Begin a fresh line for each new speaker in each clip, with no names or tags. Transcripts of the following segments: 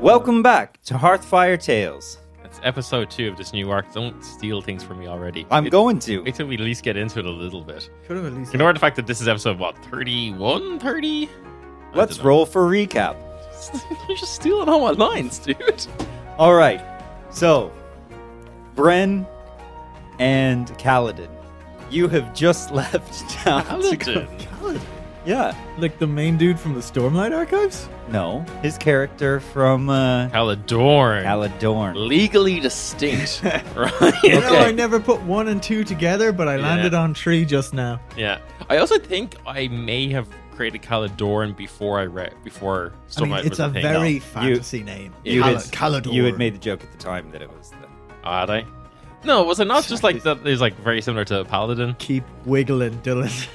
Welcome back to Hearthfire Tales.
It's episode 2 of this new arc. Don't steal things from me already.
I'm going to.
Wait till we at least get into it a little bit.
Could have at least.
Ignore the fact that this is episode, 31, 30?
Let's roll for recap.
You're just stealing all my lines, dude.
All right. So, Bren and Kaladin, you have just left town to go.
Kaladin?
Yeah.
Like the main dude from the Stormlight Archives?
No. His character from
Caladorn. Legally distinct. Right?
You know, I never put 1 and 2 together, but I landed on 3 just now.
Yeah. I also think I may have created Caladorn before Stormlight
it's
was
a
thing.
very fantasy name.
You
Calador.
you had made the joke at the time that it was the...
Had I? No, was it not just like that? It's like very similar to Paladin.
Keep wiggling, Dylan.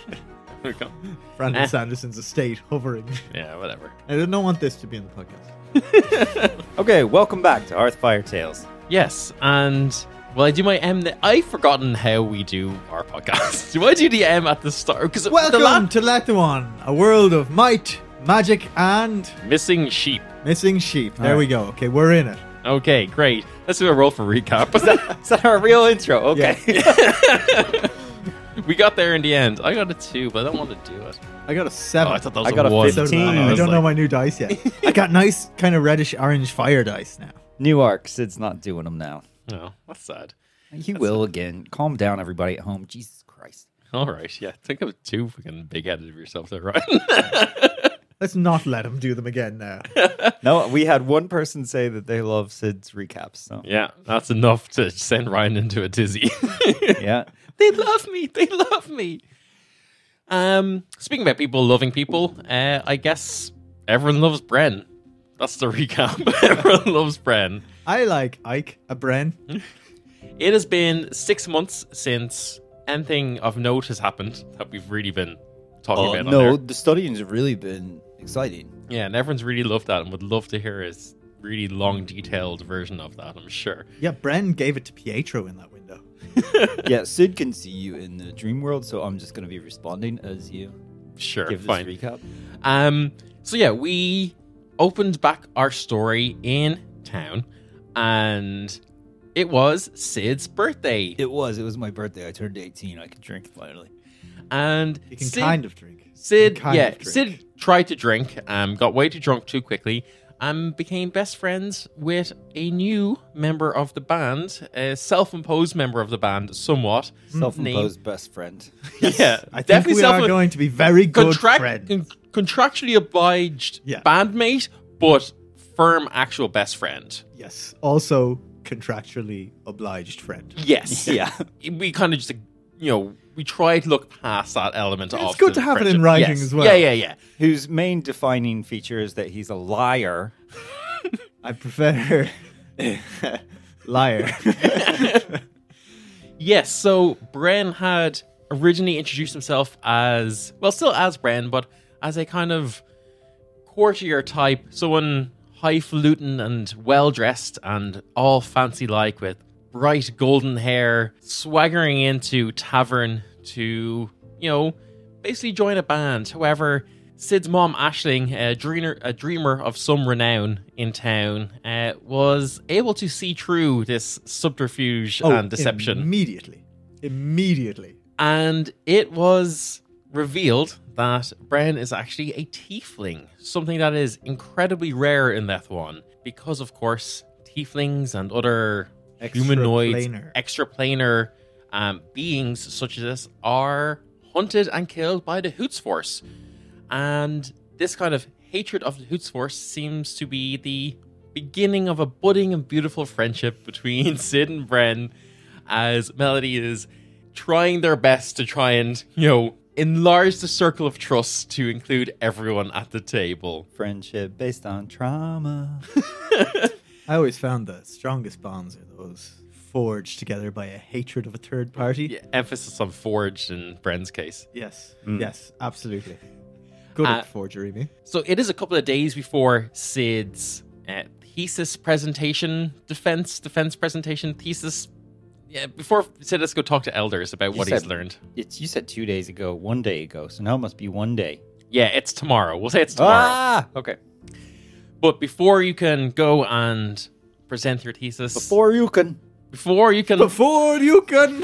There we go.
Brandon Sanderson's estate hovering.
Yeah, whatever.
I don't want this to be in the podcast.
Okay, welcome back to Hearthfire Tales.
Yes, and well, I do my M. I've forgotten how we do our podcast. Do I do the M at the start? Because
Welcome to Lethuan, a world of might, magic, and
missing sheep.
missing sheep. There we go. Okay, we're in it.
Okay, great. Let's do a roll for recap.
Is that our real intro? Okay.
Yeah.
We got there in the end. I got a 2, but I don't want to do it.
I got a 7.
Oh, I thought that was
I got a
1.
15.
I don't know my new dice yet. I got nice kind of reddish orange fire dice now.
New arc. Sid's not doing them now.
No, that's sad.
He will again. Calm down, everybody at home. Jesus Christ.
All right, yeah. Think of 2 fucking big-headed of yourself there, right?
Let's not let him do them again now.
No, we had one person say that they love Sid's recaps. So
Yeah, that's enough to send Ryan into a tizzy.
yeah.
They love me. They love me. Speaking about people loving people, I guess everyone loves Bren. That's the recap. Everyone loves Bren.
I like Ike, a Bren.
It has been 6 months since anything of note has happened that we've really been talking about on there.
the studying's really been exciting.
Yeah, and everyone's really loved that and would love to hear his really long, detailed version of that, I'm sure.
Yeah, Bren gave it to Pietro in that window.
Yeah, Sid can see you in the dream world, so I'm just going to be responding as you
Sure,
give this
fine.
recap.
So yeah, we opened back our story in town, and it was Sid's birthday.
It was my birthday. I turned 18. I could drink finally.
And
You can
Sid,
kind of drink.
Sid,
You kind
yeah,
of drink.
Sid tried to drink, got way too drunk too quickly, and became best friends with a new member of the band, a self-imposed member of the band, somewhat.
Self-imposed best friend.
Yes,
Yeah,
I think
definitely
we
self-
are going to be very good friends.
contractually obliged
Yeah.
bandmate, but firm actual best friend.
Yes, also contractually obliged friend.
Yes.
Yeah.
We kind of just, we try to look past that element of
It's good
the
to have it
friendship.
in writing
Yes.
as well.
Yeah.
Whose main defining feature is that he's a liar.
I prefer liar.
Yes, so Bren had originally introduced himself as, well, still as Bren, but as a kind of courtier type, someone highfalutin and well-dressed and all fancy-like with bright golden hair, swaggering into tavern to, basically join a band. However, Sid's mom, Aisling, a dreamer of some renown in town, was able to see through this subterfuge and deception.
Immediately.
And it was revealed that Bren is actually a tiefling, something that is incredibly rare in Lethuan, because, of course, tieflings and other humanoids, extraplanar beings such as this are hunted and killed by the Hoots Force. And this kind of hatred of the Hoots Force seems to be the beginning of a budding and beautiful friendship between Sid and Bren, as Melody is trying their best to try and, enlarge the circle of trust to include everyone at the table.
Friendship based on trauma.
I always found the strongest bonds are those forged together by a hatred of a third party.
Yeah, emphasis on forged in Bren's case.
Yes, yes, absolutely. Good at forgery, me.
So it is a couple of days before Sid's thesis presentation, defense presentation, thesis. Yeah, before Sid, let's go talk to elders about what he's learned.
You said 2 days ago, 1 day ago, so now it must be 1 day.
Yeah, it's tomorrow. We'll say it's tomorrow.
Okay.
But before you can go and present your thesis,
Before you can.
Before you can.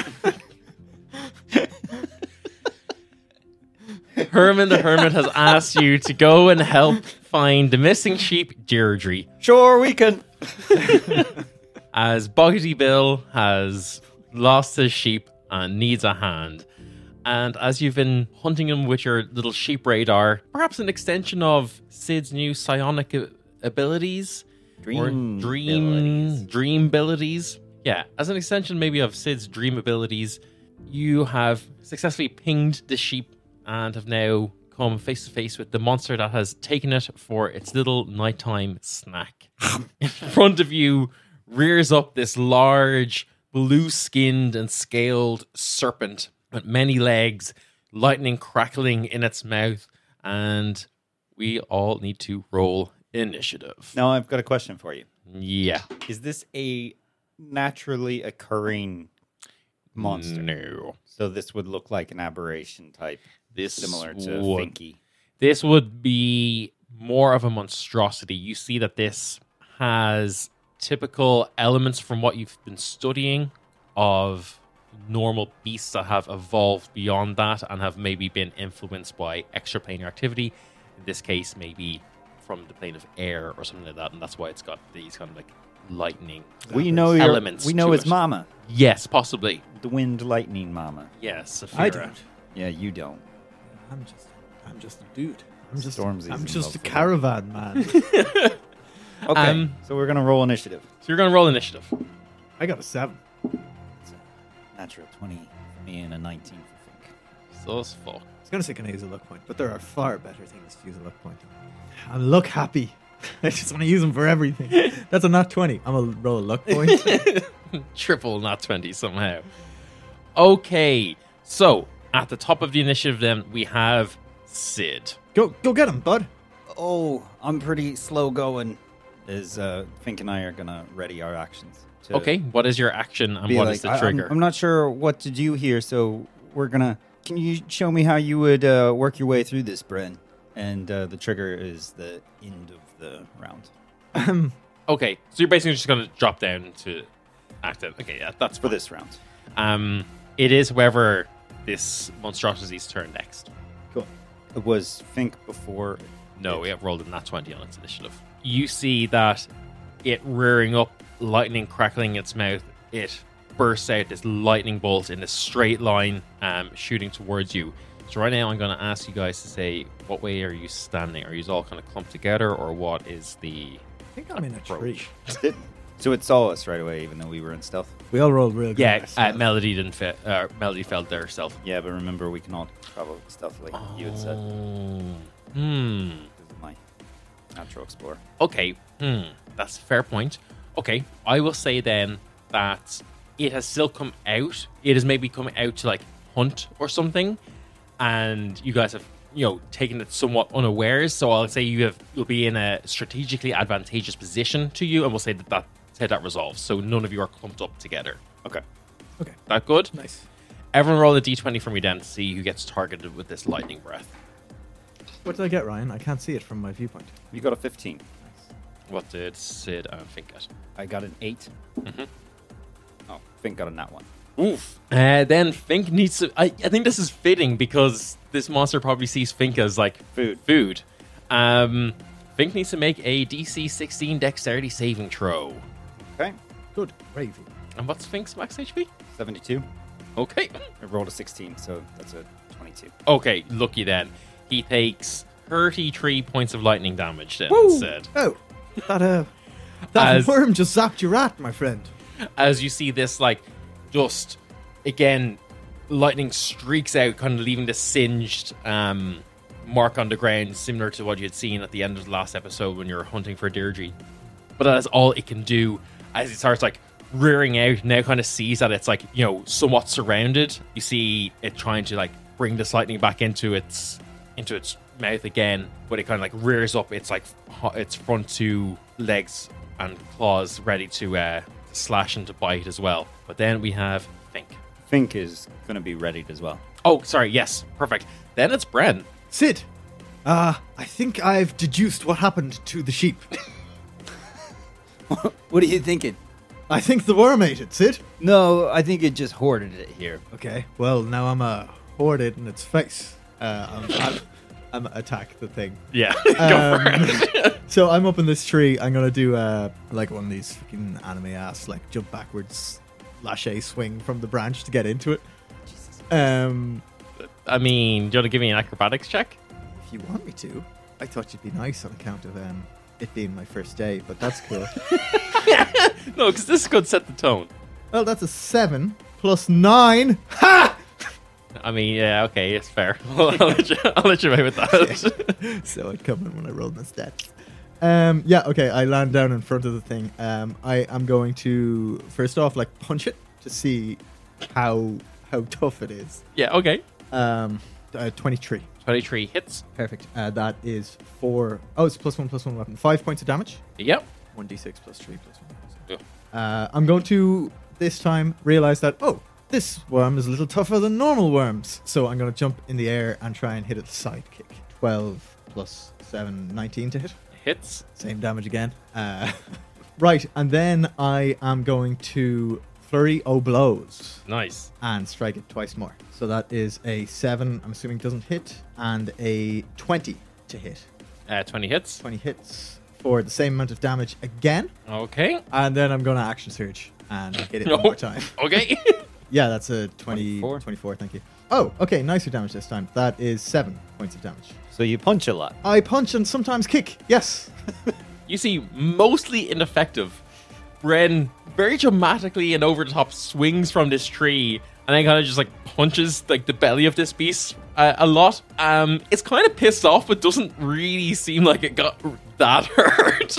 Herman the Hermit has asked you to go and help find the missing sheep, Deirdre.
Sure, we can.
As Boggity Bill has lost his sheep and needs a hand. And as you've been hunting him with your little sheep radar, perhaps an extension of Sid's new psionic abilities? Dream abilities. Yeah, as an extension maybe of Sid's dream abilities, you have successfully pinged the sheep and have now come face to face with the monster that has taken it for its little nighttime snack. In front of you rears up this large, blue-skinned and scaled serpent with many legs, lightning crackling in its mouth, and we all need to roll initiative.
Now, I've got a question for you.
Yeah.
Is this a naturally occurring monster?
No.
So this would look like an aberration type, similar to Finky.
This would be more of a monstrosity. You see that this has typical elements from what you've been studying of normal beasts that have evolved beyond that and have maybe been influenced by extraplanar activity. In this case, maybe from the plane of air or something like that, and that's why it's got these kind of like lightning elements.
We know
to
his
it.
mama,
Yes, possibly.
the wind lightning mama.
Yes, Saphira.
I don't.
Yeah, you don't.
I'm just a dude. I'm just
Stormzy's
I'm
in
just
love
a
with it.
caravan man.
Okay, so we're gonna roll initiative.
So you're going to roll initiative.
I got a 7.
It's a natural 20 for me and a 19 for Fink.
So as fuck.
I was gonna say can I use a luck point, but there are far better things to use a luck point on. I'm luck happy. I just want to use them for everything. That's a nat 20. I'm gonna roll a luck point.
Triple, not 20 somehow. Okay, so at the top of the initiative then, we have Sid.
Go get him, bud.
Oh, I'm pretty slow going. Fink and I are gonna ready our actions. To
Okay, what is your action and
be
what
like,
is the trigger?
I'm not sure what to do here, so we're gonna. Can you show me how you would work your way through this, Bren? And the trigger is the end of the round
Okay, so you're basically just going to drop down to act out. Okay, yeah, that's
for
fine.
this round.
It is whoever this monstrosity's turn next.
Cool. It was Fink before.
No, we have rolled a nat 20 on its initiative. You see that it rearing up, lightning crackling its mouth, it bursts out this lightning bolt in a straight line, shooting towards you. So right now I'm going to ask you guys to say, what way are you standing? Are you all kind of clumped together, or what is the
I think I'm in a tree.
approach?
So it saw us right away, even though we were in stealth.
We all rolled real good.
Yeah,
ourselves.
Melody didn't fit. Melody felt there herself.
Yeah, but remember, we cannot travel stealthily. You had said because of my natural explorer.
Okay, that's a fair point. Okay, I will say then that it has still come out. It has maybe come out to like hunt or something, and you guys have taken it somewhat unawares. So I'll say you'll be in a strategically advantageous position to you, and we'll say that resolves. So none of you are clumped up together.
Okay.
Okay.
That good?
Nice.
Everyone roll a d20 for me then to see who gets targeted with this lightning breath.
What did I get, Ryan? I can't see it from my viewpoint.
You got a 15.
What did Sid and Fink get?
I got an 8.
Mhm.
Oh, Fink got a nat 1.
Oof. Then Fink needs to... I think this is fitting because this monster probably sees Fink as like
Food.
Fink needs to make a DC 16 dexterity saving throw.
Okay.
Good. Gravy.
And what's Fink's max HP?
72.
Okay.
I rolled a 16, so that's a 22.
Okay, lucky then. He takes 33 points of lightning damage then
Woo!
instead.
Oh, that
As-
worm just zapped your rat, my friend.
As you see this, like, just, again, lightning streaks out, kind of leaving this singed mark on the ground, similar to what you had seen at the end of the last episode when you were hunting for Deirdre. But that is all it can do. As it starts, like, rearing out, now kind of sees that it's, like, somewhat surrounded. You see it trying to, like, bring this lightning back into its mouth again, but it kind of, like, rears up its front two legs and claws ready to slash and to bite as well. But then we have Fink.
Fink is going to be readied as well.
Oh, sorry, yes, perfect. Then it's Bren.
Sid, I think I've deduced what happened to the sheep.
What are you thinking?
I think the worm ate it, Sid.
No, I think it just hoarded it here.
Okay, well, now I'm hoard it in its face. I'm attack the thing.
Yeah, go for it.
So I'm up in this tree. I'm going to do like one of these fucking anime ass, like jump backwards, lache swing from the branch to get into it.
I mean, do you want to give me an acrobatics check?
If you want me to. I thought you'd be nice on account of it being my first day, but that's cool.
No, because this could set the tone.
Well, that's a 7 plus 9. Ha!
I mean, yeah, okay, it's fair. I'll let you away with that.
So I'd come in when I rolled my stats. Yeah, okay, I land down in front of the thing. I am going to, first off, like, punch it to see how tough it is.
Yeah, okay.
23.
23 hits.
Perfect. That is 4. Oh, it's +1 weapon. 5 points of damage.
Yep.
1d6 plus 3 plus 1.
Yeah.
I'm going to, this time, realize that, this worm is a little tougher than normal worms. So I'm going to jump in the air and try and hit it side kick. 12 plus 7, 19 to hit.
Hits.
Same damage again. Right, and then I am going to flurry o' blows
Nice.
and strike it twice more. So that is a 7, I'm assuming doesn't hit, and a 20 to hit.
20 hits.
20 hits for the same amount of damage again.
Okay.
And then I'm going to action surge and hit it one more time.
Okay.
Yeah, that's a 24, thank you. Oh, okay, nicer damage this time. That is 7 points of damage.
So you punch a lot.
I punch and sometimes kick, yes.
You see, mostly ineffective. Bren very dramatically and over the top swings from this tree and then kind of just like punches like the belly of this beast a lot. It's kind of pissed off, but doesn't really seem like it got that hurt.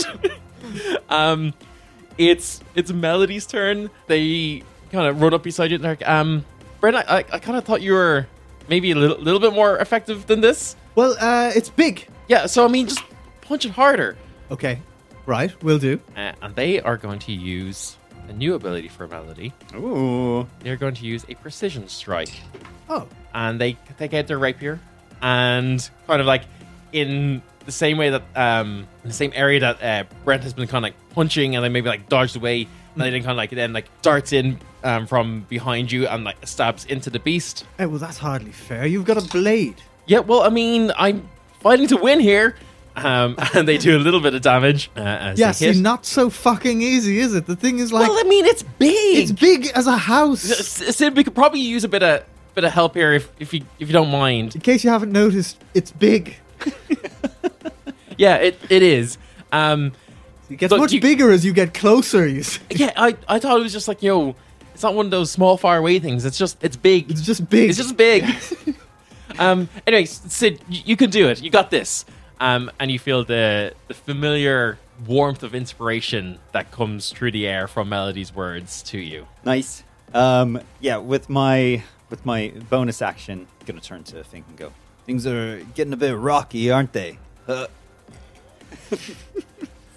It's Melody's turn. They kind of run up beside you and they're like, Bren, I kind of thought you were maybe a little bit more effective than this.
Well, it's big.
Yeah, so I mean, just punch it harder.
Okay, right, will do.
And they are going to use a new ability for Melody.
Ooh.
They're going to use a precision strike.
Oh,
And they take out their rapier and kind of like in the same way that, in the same area that Brent has been kind of like punching and then maybe like dodged away. And then kind of like darts in from behind you and like stabs into the beast.
well, that's hardly fair. You've got a blade.
Yeah, well, I mean, I'm fighting to win here. And they do a little bit of damage as
Yeah,
they hit.
see, not so fucking easy, is it? The thing is like,
Well, I mean, it's big.
it's big as a house.
Sid, we could probably use a bit of help here if you don't mind.
In case you haven't noticed, it's big.
Yeah, it is.
It gets
Look,
much bigger as you get closer. You see.
Yeah, I thought it was just like, it's not one of those small far away things. It's big.
It's just big.
It's just big. Anyway, Sid, you can do it. You got this. And you feel the familiar warmth of inspiration that comes through the air from Melody's words to you.
Nice. Yeah, with my bonus action, I'm gonna turn to Fink and go. Things are getting a bit rocky, aren't they?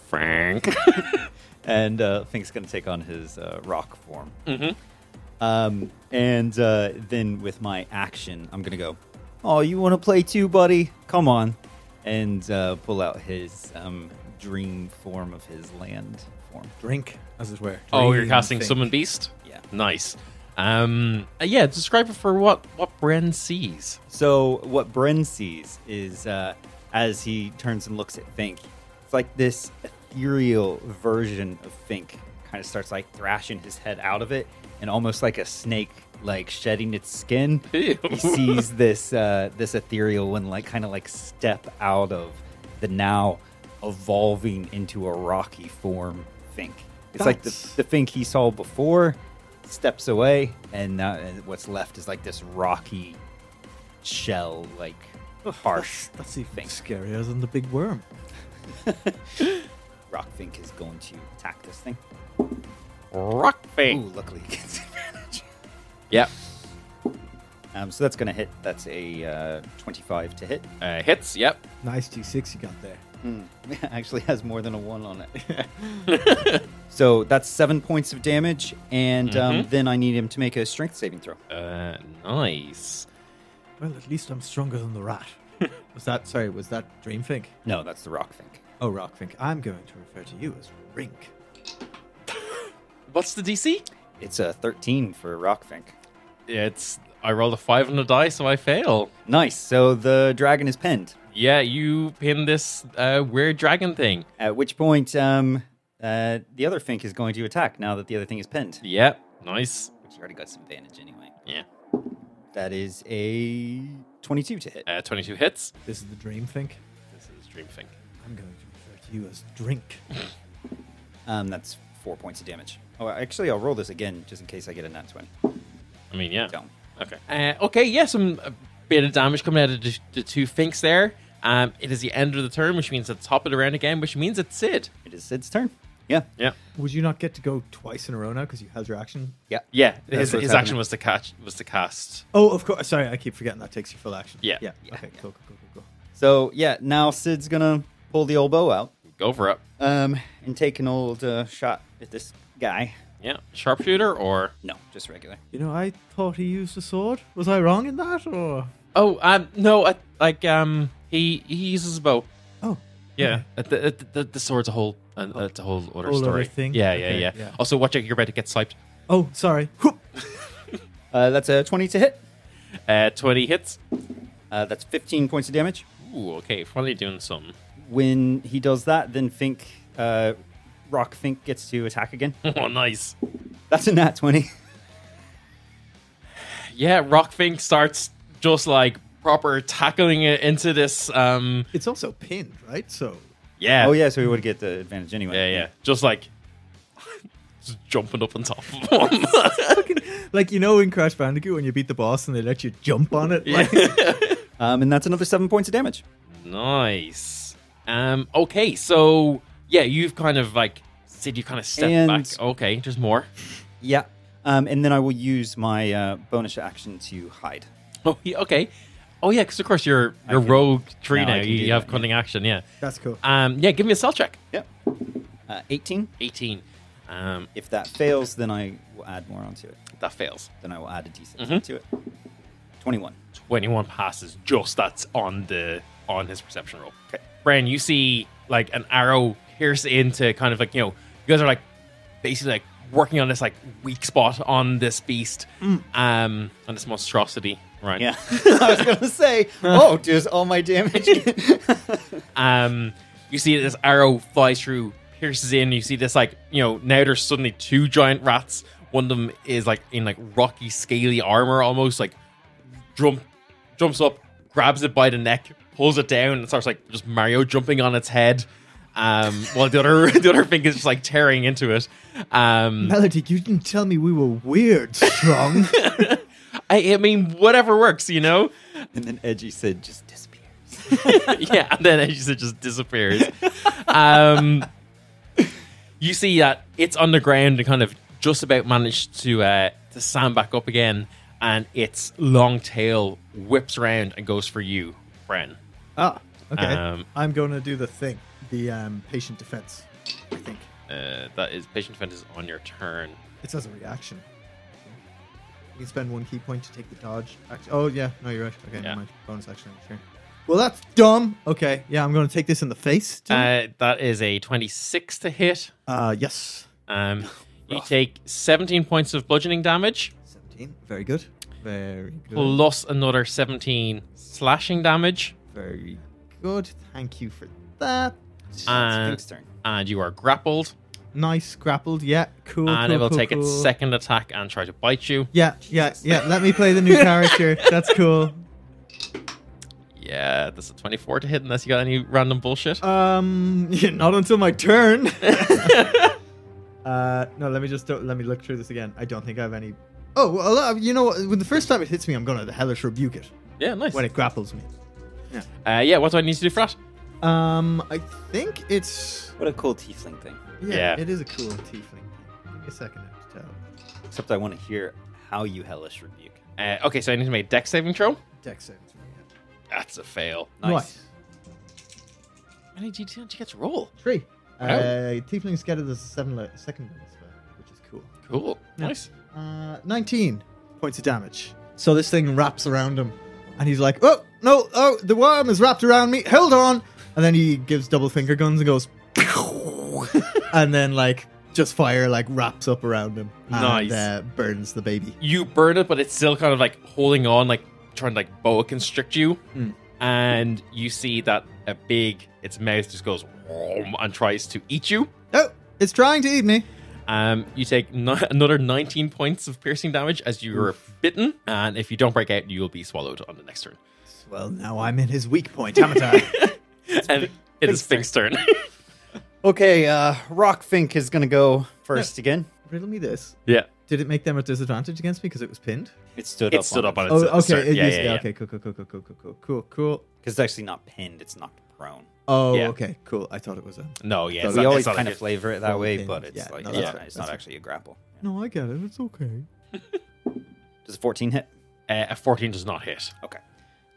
Frank.
And Fink's gonna take on his rock form.
Mm-hmm.
And then with my action, I'm gonna go. Oh, you want to play too, buddy? Come on, and pull out his dream form of his land form.
Drink, as it were.
Oh, you're
Dream
casting
thing.
Summon Beast?
Yeah.
Nice. Yeah, describe it for what Bren sees.
So what Bren sees is as he turns and looks at Fink, it's like this ethereal version of Fink kind of starts like thrashing his head out of it, and almost like a snake like shedding its skin.
Ew.
He sees this this ethereal one like kind of like step out of the now evolving into a rocky form Fink. It's like the Fink he saw before steps away, and now what's left is like this rocky shell, like harsh.
That's even
Fink.
scarier than the big worm.
Rock Fink is going to attack this thing.
Rock
Ooh,
Fink.
luckily he gets advantage.
Yep.
So that's going to hit. That's a 25 to hit.
Hits, yep.
Nice G6 you got there.
Actually has more than a 1 on it. So that's 7 points of damage, and then I need him to make a strength saving throw.
Nice.
Well, at least I'm stronger than the rat. Was that Dreamfink?
No, that's the rock fink.
Oh, Rockfink. I'm going to refer to you as Rink.
What's the DC?
It's a 13 for rock fink.
I rolled a 5 on the die, so I fail.
Nice. So the dragon is pinned.
Yeah, you pin this weird dragon thing.
At which point, the other fink is going to attack now that the other thing is pinned.
Yep, nice.
Which you already got some advantage anyway.
Yeah.
That is a 22 to hit.
22 hits.
This is the Dreamfink.
This is Dreamfink.
I'm going to refer to you as Drink.
That's 4 points of damage. Oh, actually, I'll roll this again just in case I get a nat 20.
I mean, yeah.
Don't.
Okay. Yeah, some bit of damage coming out of the two finks there. It is the end of the turn, which means it's top of the round again, which means it's Sid.
It is Sid's turn. Yeah.
Yeah.
Would you not get to go twice in a row now because you held your action?
Yeah.
Yeah.
That's
His
what's
action
happening.
was to cast.
Oh, of course. Sorry, I keep forgetting that takes your full action.
Yeah.
Yeah.
Yeah,
Okay,
yeah.
cool.
So, yeah, now Sid's going to pull the old bow out
Go for it.
and take an old shot at this guy.
Yeah. Sharpshooter or.
No, just regular.
You know, I thought he used a sword. Was I wrong in that, or?
Oh, no. He uses a bow.
Oh,
Yeah. The sword's a whole. It's a whole other
Whole
story.
other thing?
Yeah,
Okay,
yeah.
yeah.
Also, watch out. You're about to get sniped.
Oh, sorry. Whoop.
That's a 20 to hit.
20 hits.
That's 15 points of damage.
Ooh, okay. Finally doing some.
When he does that, then Rock Fink gets to attack again.
Oh, nice.
That's a nat 20.
Yeah, Rockfink starts just like proper tackling it into this.
It's also pinned, right? So
Yeah.
Oh, yeah, so he would get the advantage anyway.
Yeah. Just like just jumping up on top of him.
like, you know, in Crash Bandicoot when you beat the boss and they let you jump on it. Like,
And that's another 7 points of damage.
Nice. Okay, so yeah, you've kind of like Sid, you kind of step
And-
back. Okay, there's more.
Yeah. And then I will use my bonus action to hide.
Oh, yeah, okay. Oh yeah, because of course you're
can-
rogue tree
now I
now.
can do
You have
that,
cunning action. Yeah.
that's cool.
Yeah. Give me a stealth check.
Yep. 18.
18.
If that fails, then I will add more onto it.
That fails.
Then I will add a d6
Mhm.
to it. 21.
21 passes. Just that's on his perception roll. Okay. Bren, you see like an arrow pierce into kind of like, you guys are like basically like working on this like weak spot on this beast, on this monstrosity, right?
Yeah. I was going to say, does all my damage.
You see this arrow flies through, pierces in. You see this like, now there's suddenly two giant rats. One of them is like in like rocky, scaly armor, almost like jumps up, grabs it by the neck, pulls it down, and starts like just Mario jumping on its head. While the other thing is just like tearing into it.
Melody, you didn't tell me we were weird, strong.
I mean, whatever works,
And then Edgy said, just disappears.
Yeah, and then it just disappears. You see that it's on the ground and kind of just about managed to stand back up again, and its long tail whips around and goes for you, Bren.
Ah, okay. I'm going to do the thing. The patient defense, I think.
That is patient defense is on your turn.
It's as a reaction. You can spend 1 key point to take the dodge action. Oh, yeah. No, you're right. Okay,
Yeah.
never mind. Bonus action on your turn. Well, that's dumb. Okay, yeah, I'm going to take this in the face. Too.
That is a 26 to hit.
Yes.
You take 17 points of bludgeoning damage,
17. Very good. Very good.
plus another 17 slashing damage,
Very good. Thank you for that.
and,
Fink's turn.
and you are grappled.
Nice. Grappled. Yeah, cool.
And
cool,
it will
cool,
take
cool.
its second attack and try to bite you.
Yeah. Let me play the new character. That's cool.
Yeah, that's a 24 to hit unless you got any random bullshit.
Yeah, not until my turn. No, let me look through this again. I don't think I have any. Oh, well, you know what? When the first time it hits me, I'm gonna hellish rebuke it
Yeah, nice.
when it grapples me.
Yeah, what do I need to do for that?
I think it's
What a cool tiefling thing.
Yeah.
It is a cool tiefling. Give me a second to tell.
Except I want to hear how you hellish rebuke.
Okay, so I need to make a dex saving throw.
Dex saving throw.
That's a fail.
Nice.
How did you get to roll?
3.
Oh.
Tieflings get it as a second level spell, which is cool.
Cool.
Yeah.
Nice.
19 points of damage. So this thing wraps around him, and he's like, "Oh no, oh, the worm is wrapped around me. Hold on. And then he gives double finger guns and goes, and then like just fire like wraps up around him and burns the baby.
You burn it, but it's still kind of like holding on, like trying to like boa constrict you. And you see that its mouth just goes and tries to eat you.
Oh, it's trying to eat me.
You take another 19 points of piercing damage as you are bitten, and if you don't break out, you will be swallowed on the next turn.
Well, now I'm in his weak point, haven't I?
And it is Fink's turn.
Okay, Rock Fink is going to go first again.
Riddle me this.
Yeah.
Did it make them at disadvantage against me because it was pinned?
It stood up on
its
okay.
start. Yeah.
Okay, cool.
Because it's actually not pinned, it's knocked prone.
Oh,
Yeah.
okay, cool. I thought it was a...
No, yeah.
So
It's
We
not,
always
it's not
kind
a
of
hit.
flavor it that way,
pinned.
but it's
Yeah,
like
no,
it's
that's
not
fine.
actually a grapple.
No, I get it. It's okay.
Does a 14 hit?
A 14 does not hit.
Okay.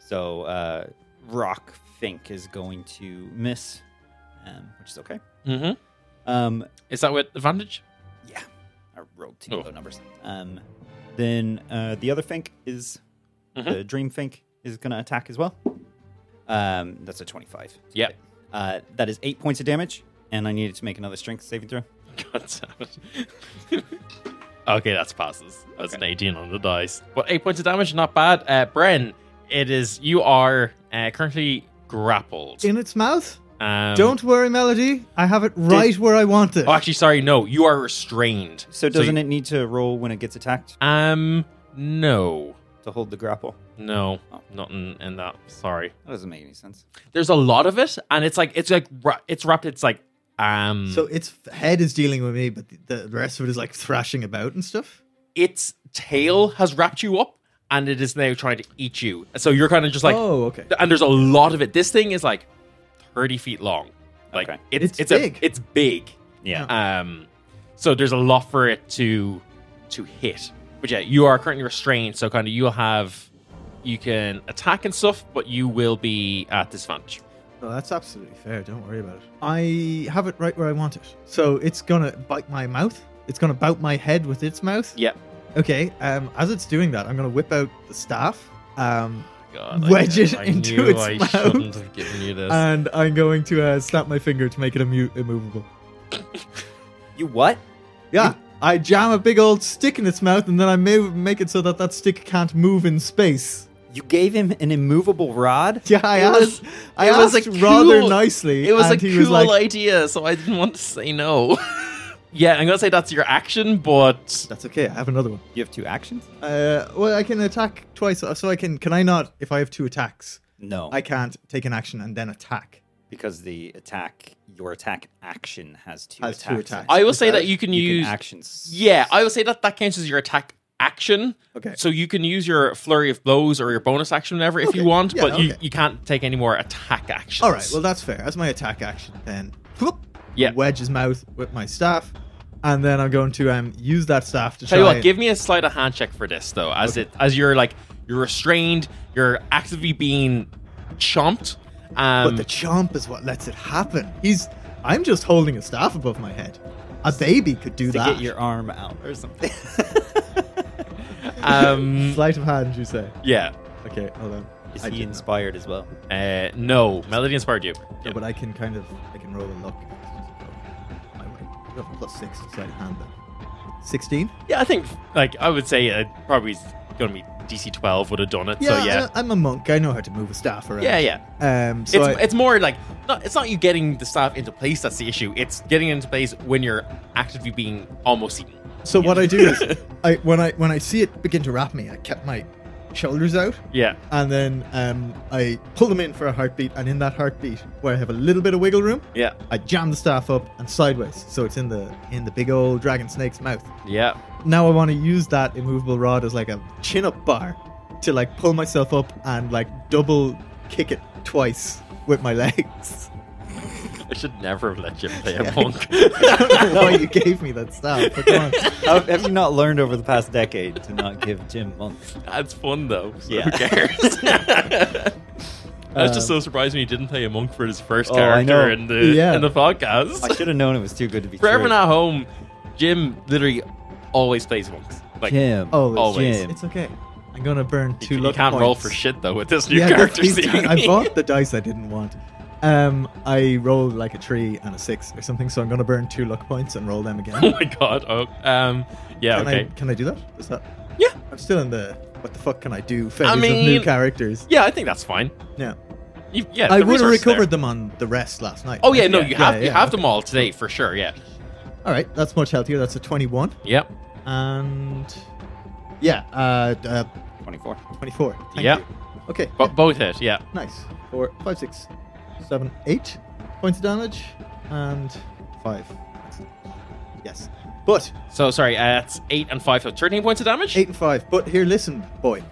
So Rock Fink is going to miss, which is okay.
Mm-hmm. Is that with advantage?
Yeah. I rolled two low numbers. Then the other Fink is the Dream Fink is going to attack as well. That's a 25.
Yep.
That is 8 points of damage, and I needed to make another strength saving throw.
God damn it. Okay, that's passes. That's an 18 on the dice. But 8 points of damage, not bad. Bren, you are currently grappled.
In its mouth?
Um,
Don't worry, Melody. I have it right where I want it.
Oh, actually, sorry, no. You are restrained.
So doesn't it need to roll when it gets attacked
No.
to hold the grapple?
No.
Oh.
Not in that. Sorry.
That doesn't make any sense.
There's a lot of it, and it's wrapped. It's like
So its head is dealing with me, but the rest of it is like thrashing about and stuff?
its tail has wrapped you up, and it is now trying to eat you. So you're kind of just like,
oh, okay.
And there's a lot of it. This thing is like 30 feet long. Like
Okay.
it's
big.
It's big.
Yeah.
So there's a lot for it to hit. But yeah, you are currently restrained, so kind of you can attack and stuff, but you will be at disadvantage.
No, that's absolutely fair. Don't worry about it. I have it right where I want it. So it's gonna bite my mouth. It's gonna bout my head with its mouth.
Yeah.
Okay. As it's doing that, I'm gonna whip out the staff.
God,
Wedge it
I
into
knew
its
I
mouth.
shouldn't have given you this.
And I'm going to snap my finger to make it immovable.
You what?
Yeah. I jam a big old stick in its mouth, and then I make it so that stick can't move in space.
You gave him an immovable rod?
Yeah, I
It was
asked
a
rather
cool-
nicely.
It was a
and he was
cool
like,
idea, so I didn't want to say no. Yeah, I'm gonna say that's your action, but
that's okay. I have another one.
You have two actions?
Well, I can attack twice. So can I not, if I have two attacks,
No.
I can't take an action and then attack.
Because your attack action has two
Has
attacks.
two attacks.
I will
Is
say
that-
that you can
You
use.
can actions.
Yeah, I will say that counts as your attack action.
Okay.
So you can use your flurry of blows or your bonus action, whatever, if
Okay,
you want,
yeah,
but
okay.
you can't take any more attack actions.
All right, well, that's fair. As my attack action, then whoop,
Yeah.
wedge his mouth with my staff, and then I'm going to use that staff to
Tell you
try
what, give me a sleight of hand check for this though, as you're restrained, you're actively being chomped.
But the chomp is what lets it happen. I'm just holding a staff above my head. A baby could do
To
that.
get your arm out or something.
Sleight of hand, you say?
Yeah.
Okay, hold on.
Is
I
he
did not.
inspired as well?
No, Melody inspired you.
No, but I can roll a luck. You have a +6 to sleight of hand then. 16?
Yeah, I think I would say probably going to be DC 12 would have done it.
Yeah,
So yeah.
I'm a monk. I know how to move a staff around.
Yeah.
So
It's more like it's not you getting the staff into place that's the issue. It's getting into place when you're actively being almost eaten.
So what I do is, when I see it begin to wrap me, I kept my shoulders out,
Yeah.
and then I pull them in for a heartbeat, and in that heartbeat, where I have a little bit of wiggle room,
Yeah.
I jam the staff up and sideways, so it's in the big old dragon snake's mouth.
Yeah.
Now I want to use that immovable rod as like a chin-up bar to like pull myself up and like double kick it twice with my legs.
I should never have let you play a monk.
I don't know why you gave me that staff, but come on.
Have you not learned over the past decade to not give Jim monks?
That's fun though. So
Yeah.
Who cares? I was just so surprised when he didn't play a monk for his first
I know.
character in the podcast.
I should have known it was too good to be
For
true.
everyone at home, Jim literally always plays monks. Like
Jim.
Oh,
always.
Jim.
it's okay. I'm gonna burn 2
You
luck
can't
points.
roll for shit though with this new
Yeah,
character.
I
seemingly.
bought the dice I didn't want. I rolled like a 3 and a 6 or something, so I'm gonna burn 2 luck points and roll them again.
Oh my god. Oh, yeah. Okay.
Can I do that? Is that?
Yeah.
I'm still in the what the fuck can I do phase
I
of new
mean-
characters.
Yeah, I think that's fine.
Yeah.
Yeah.
I
the
would have
resources
recovered
there.
them on the rest last night.
Oh yeah,
right?
no, you have
yeah,
them all today for sure. Yeah.
All right, that's much healthier. That's a 21,
Yep.
and yeah,
24.
24. Thank
Yeah.
you. Okay.
But both hit. Yeah.
Nice. 4, 5, 6, 7, 8 points of damage, and 5. Yes. But
So sorry, that's 8 and 5, so 13 points of damage.
8 and 5. But here, listen, boy.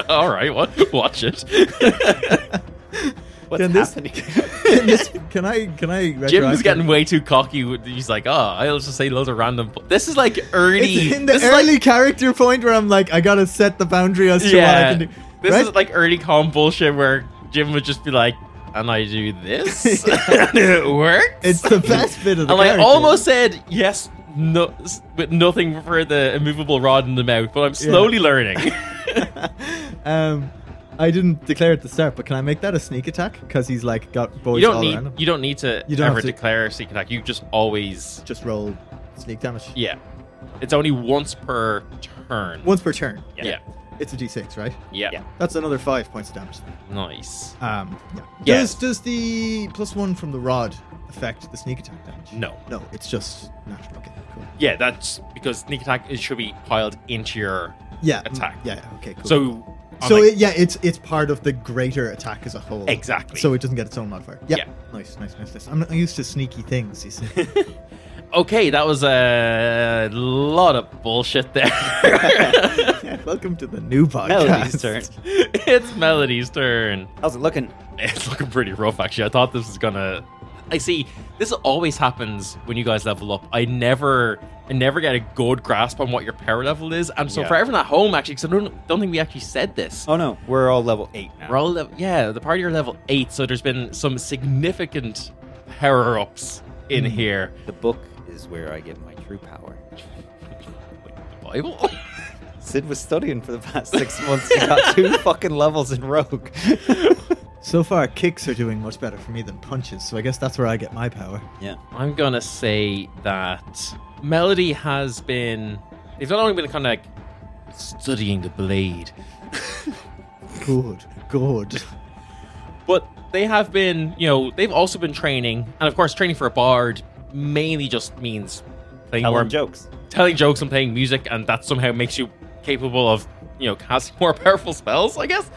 All right, watch it.
What's
Can this-
happening?
Can I?
Jim is getting way too cocky. He's like, "Oh, I'll just say loads of random." This is like early.
It's in the
this is
early
like,
character point where I'm like, I gotta set the boundary as to what I can do.
This
Right?
is like early com bullshit where Jim would just be like, "And I do this, and it works."
It's the best bit of the
And I
character.
almost said yes, no, with nothing for the immovable rod in the mouth, but I'm slowly learning.
I didn't declare at the start, but can I make that a sneak attack? Because he's like got boys
You don't
all
need.
around him.
You don't need to
You don't
ever
have to-
declare a sneak attack. You just always.
Just roll sneak damage.
Yeah, it's only once per turn.
Once per turn.
Yeah.
It's a d6, right?
Yeah.
Yeah.
That's another 5 points of damage.
Nice.
Yeah.
Yeah.
Does the +1 from the rod affect the sneak attack damage?
No.
No, it's just natural. Okay, cool.
Yeah, that's because sneak attack should be piled into your
Yeah.
attack.
Yeah. Okay. Cool.
So.
So
like-
it's part of the greater attack as a whole.
Exactly.
So it doesn't get its own modifier. Yeah.
Yeah.
Nice. I'm not used to sneaky things. You see.
Okay, that was a lot of bullshit there.
Yeah, welcome to the new podcast.
Melody's turn.
It's Melody's turn.
How's it looking?
It's looking pretty rough, actually. I thought this was gonna. I see. This always happens when you guys level up. I never get a good grasp on what your power level is, and so
Yeah.
for everyone at home, actually, because I don't think we actually said this.
Oh no, we're all level 8 now.
We're all the party are level 8, so there's been some significant power ups in here.
The book is where I get my true power.
Like the Bible.
Sid was studying for the past 6 months. He got 2 fucking levels in Rogue.
So far, kicks are doing much better for me than punches, so I guess that's where I get my power.
Yeah.
I'm gonna say that Melody has been. They've not only been kind of like studying the blade,
Good.
but they have been, they've also been training, and of course, training for a bard mainly just means playing
Telling
more
jokes.
telling jokes and playing music, and that somehow makes you capable of, casting more powerful spells, I guess.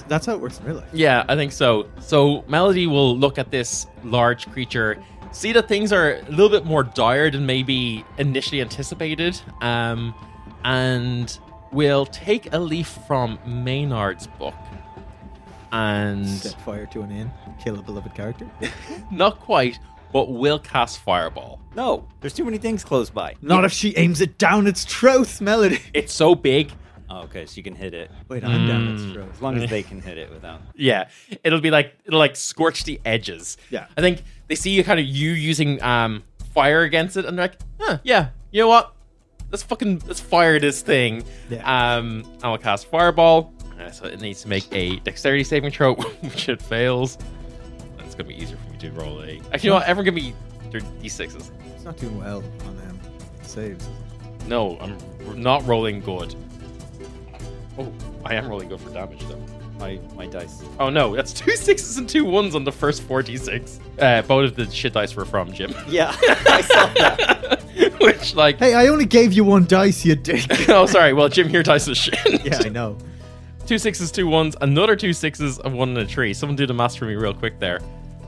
That's how it works in real life.
Yeah, I think so. So Melody will look at this large creature, see that things are a little bit more dire than maybe initially anticipated, and will take a leaf from Maynard's book. And
Set fire to an inn, kill a beloved character.
not quite, but will cast Fireball.
No, there's too many things close by.
Not if she aims it down its throat, Melody.
It's so big.
Oh, okay, so you can hit it.
Wait, I'm down its throat.
As long as they can hit it without.
Yeah, it'll scorch the edges.
Yeah.
I think they see you using fire against it, and they're like, yeah, you know what? Let's fire this thing.
Yeah.
I will cast Fireball. So it needs to make a Dexterity saving throw, which it fails. That's gonna be easier for me to roll a. Actually, you know what? Everyone give me their d6s.
It's not doing well on saves.
No, I'm not rolling good. Oh, I am rolling good for damage though.
My dice.
Oh no, that's 2 6s and 2 1s on the first 4d6. Both of the shit dice were from Jim.
Yeah, I saw that.
Which, like.
Hey, I only gave you 1 dice, you dick.
Oh, sorry. Well, Jim here dice is shit.
Yeah, I know.
2 6s, 2 1s, another 2 6s, and 1 and a 3. Someone do the maths for me real quick there.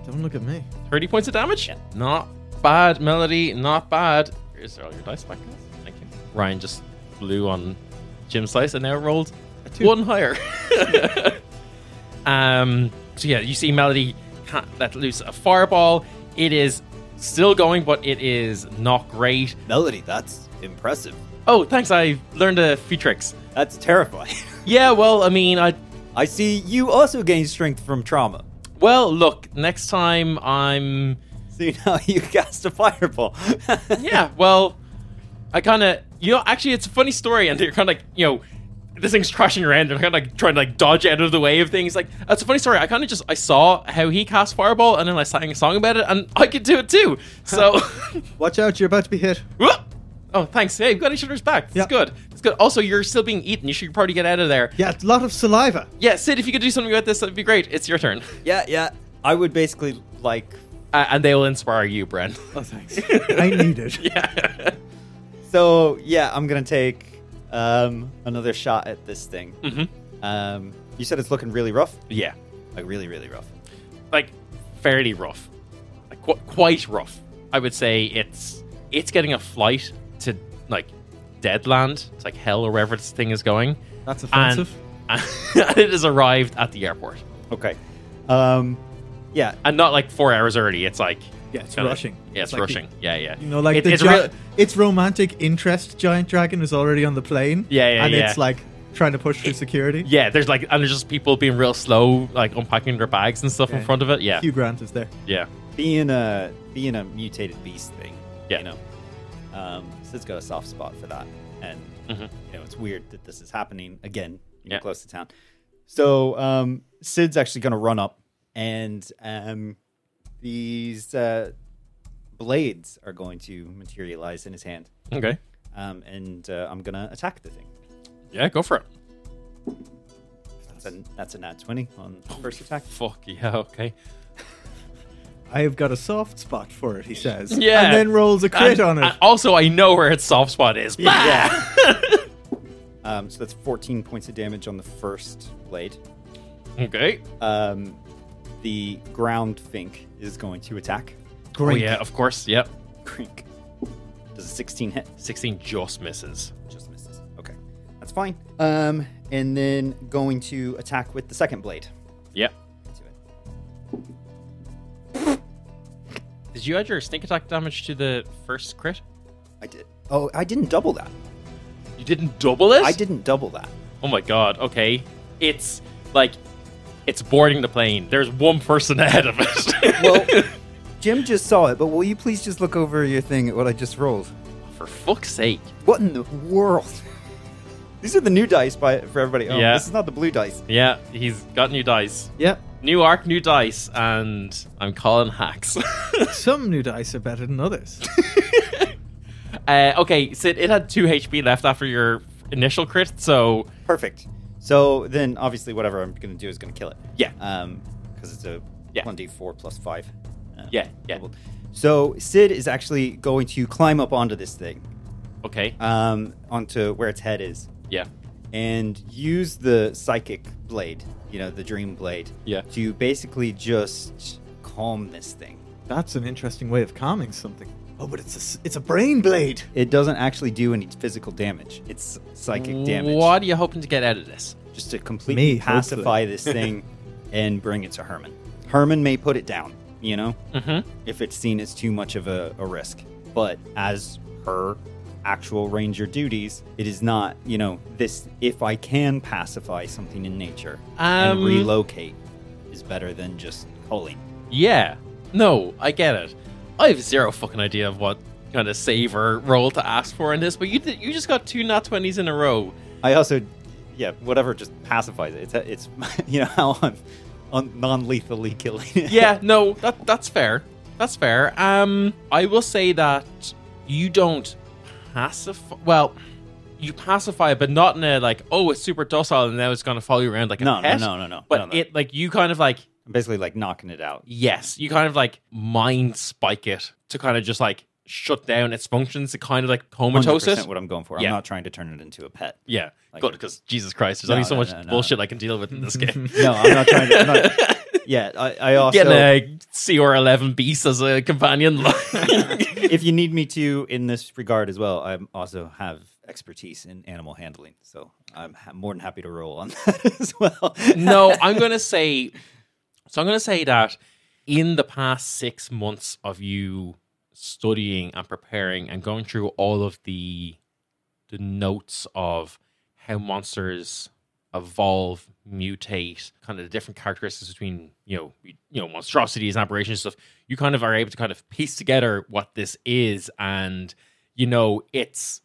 Don't look at me.
30 points of damage? Not bad, Melody. Not bad. Here's all your dice back, guys. Thank you. Ryan just blew on Jim's dice and now rolled
A 2.
1 higher. So yeah, you see Melody let loose a fireball. It is still going, but it is not great.
Melody, that's impressive.
Oh, thanks. I learned a few tricks.
That's terrifying.
Yeah, well, I mean,
I see you also gain strength from trauma.
Well, look, next time I'm...
See, now you cast a fireball.
Yeah, well, I kind of... actually, it's a funny story, and they're kind of like, this thing's crashing around and kind of like trying to like dodge out of the way of things. Like, that's a funny story. I saw how he cast Fireball, and then I sang a song about it, and I could do it too. So
Watch out, you're about to be hit.
Whoop! Oh, thanks. Hey, we've got each other's back. It's good. It's good. Also, you're still being eaten. You should probably get out of there.
Yeah, a lot of saliva.
Yeah, Sid, if you could do something about this, that'd be great. It's your turn.
Yeah. I would basically like.
And they will inspire you, Bren.
Oh, thanks. I need it.
Yeah.
So yeah, I'm gonna take another shot at this thing.
Mm-hmm.
You said it's looking really rough.
Yeah.
Like really, really rough.
Like, fairly rough. Like, quite rough. I would say it's getting a flight to, like, Deadland. It's like hell or wherever this thing is going.
That's offensive.
And it has arrived at the airport.
Okay. Yeah.
And not like 4 hours early. It's like...
Yeah, it's rushing.
Yeah, it's
like
rushing. Yeah.
You know, like its romantic interest giant dragon is already on the plane.
Yeah,
and it's like trying to push through security.
Yeah, there's just people being real slow, like unpacking their bags and stuff in front of it. Yeah.
Hugh Grant is there.
Yeah.
Being a mutated beast thing.
Yeah.
You know. Sid's got a soft spot for that. And you know, it's weird that this is happening again, close to town. So Sid's actually gonna run up, and these blades are going to materialize in his hand.
Okay.
And I'm gonna attack the thing.
Yeah, go for it.
That's a nat 20 on first attack.
Fuck yeah, okay.
I have got a soft spot for it, he says.
Yeah.
And then rolls a crit on it.
And also, I know where its soft spot is.
Yeah. So that's 14 points of damage on the first blade.
Okay.
The ground Fink is going to attack.
Oh, yeah, of course. Yep.
Crink. Does a 16 hit?
16 just misses.
Just misses. Okay. That's fine. And then going to attack with the second blade.
Yep.
Do it.
Did you add your sneak attack damage to the first crit?
I did. Oh, I didn't double that.
You didn't double it?
I didn't double that.
Oh my god, okay. It's like, it's boarding the plane. There's one person ahead of it.
Well, Jim just saw it, but will you please just look over your thing at what I just rolled?
For fuck's sake.
What in the world? These are the new dice for everybody. Oh,
Yeah.
This is not the blue dice.
Yeah, he's got new dice.
Yep.
New arc, new dice, and I'm calling hacks.
Some new dice are better than others.
Okay, Sid, it had 2 HP left after your initial crit, so...
Perfect. So then, obviously, whatever I'm going to do is going to kill it.
Yeah.
Because it's a
Yeah.
1d4 plus 5.
Yeah.
Doubled. So Sid is actually going to climb up onto this thing.
Okay.
Onto where its head is.
Yeah.
And use the psychic blade, the dream blade, to basically just calm this thing.
That's an interesting way of calming something. Oh, but it's a brain blade.
It doesn't actually do any physical damage. It's psychic damage.
What are you hoping to get out of this?
Just to completely pacify this thing and bring it to Herman. Herman may put it down, if it's seen as too much of a risk. But as her actual ranger duties, it is not, this, if I can pacify something in nature and relocate, is better than just culling.
Yeah. No, I get it. I have zero fucking idea of what kind of save or roll to ask for in this, but you just got 2 nat 20s in a row.
I also, whatever just pacifies it. It's how I'm non-lethally killing it.
Yeah, no, that's fair. That's fair. I will say that you don't pacify. Well, you pacify it, but not in a like, oh, it's super docile and now it's going to follow you around like a pet.
No.
But it like you kind of like
basically like knocking it out.
Yes, you kind of like mind spike it to kind of just like shut down its functions to kind of like comatose it.
What I'm going for.
Yeah.
I'm not trying to turn it into a pet.
Yeah,
Like-
good, because Jesus Christ, there's only so much bullshit I can deal with in this game.
No, I'm not trying to. I also
Getting a CR11 beast as a companion.
if you need me to in this regard as well, I also have expertise in animal handling, so I'm more than happy to roll on that as well.
No, I'm going to say that in the past 6 months of you studying and preparing and going through all of the notes of how monsters evolve, mutate, kind of the different characteristics between monstrosities and aberrations stuff, you kind of are able to kind of piece together what this is, and it's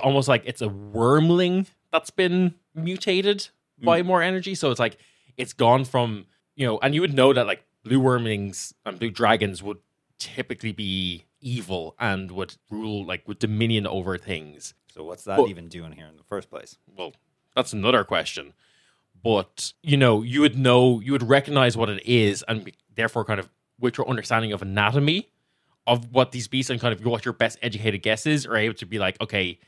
almost like it's a wormling that's been mutated by more energy. So it's like it's gone from, and you would know that like blue wormlings and blue dragons would typically be evil and would rule like with dominion over things.
So what's that even doing here in the first place?
Well, that's another question. But, you would recognize what it is and therefore kind of with your understanding of anatomy of what these beasts and kind of what your best educated guess is are able to be like, okay,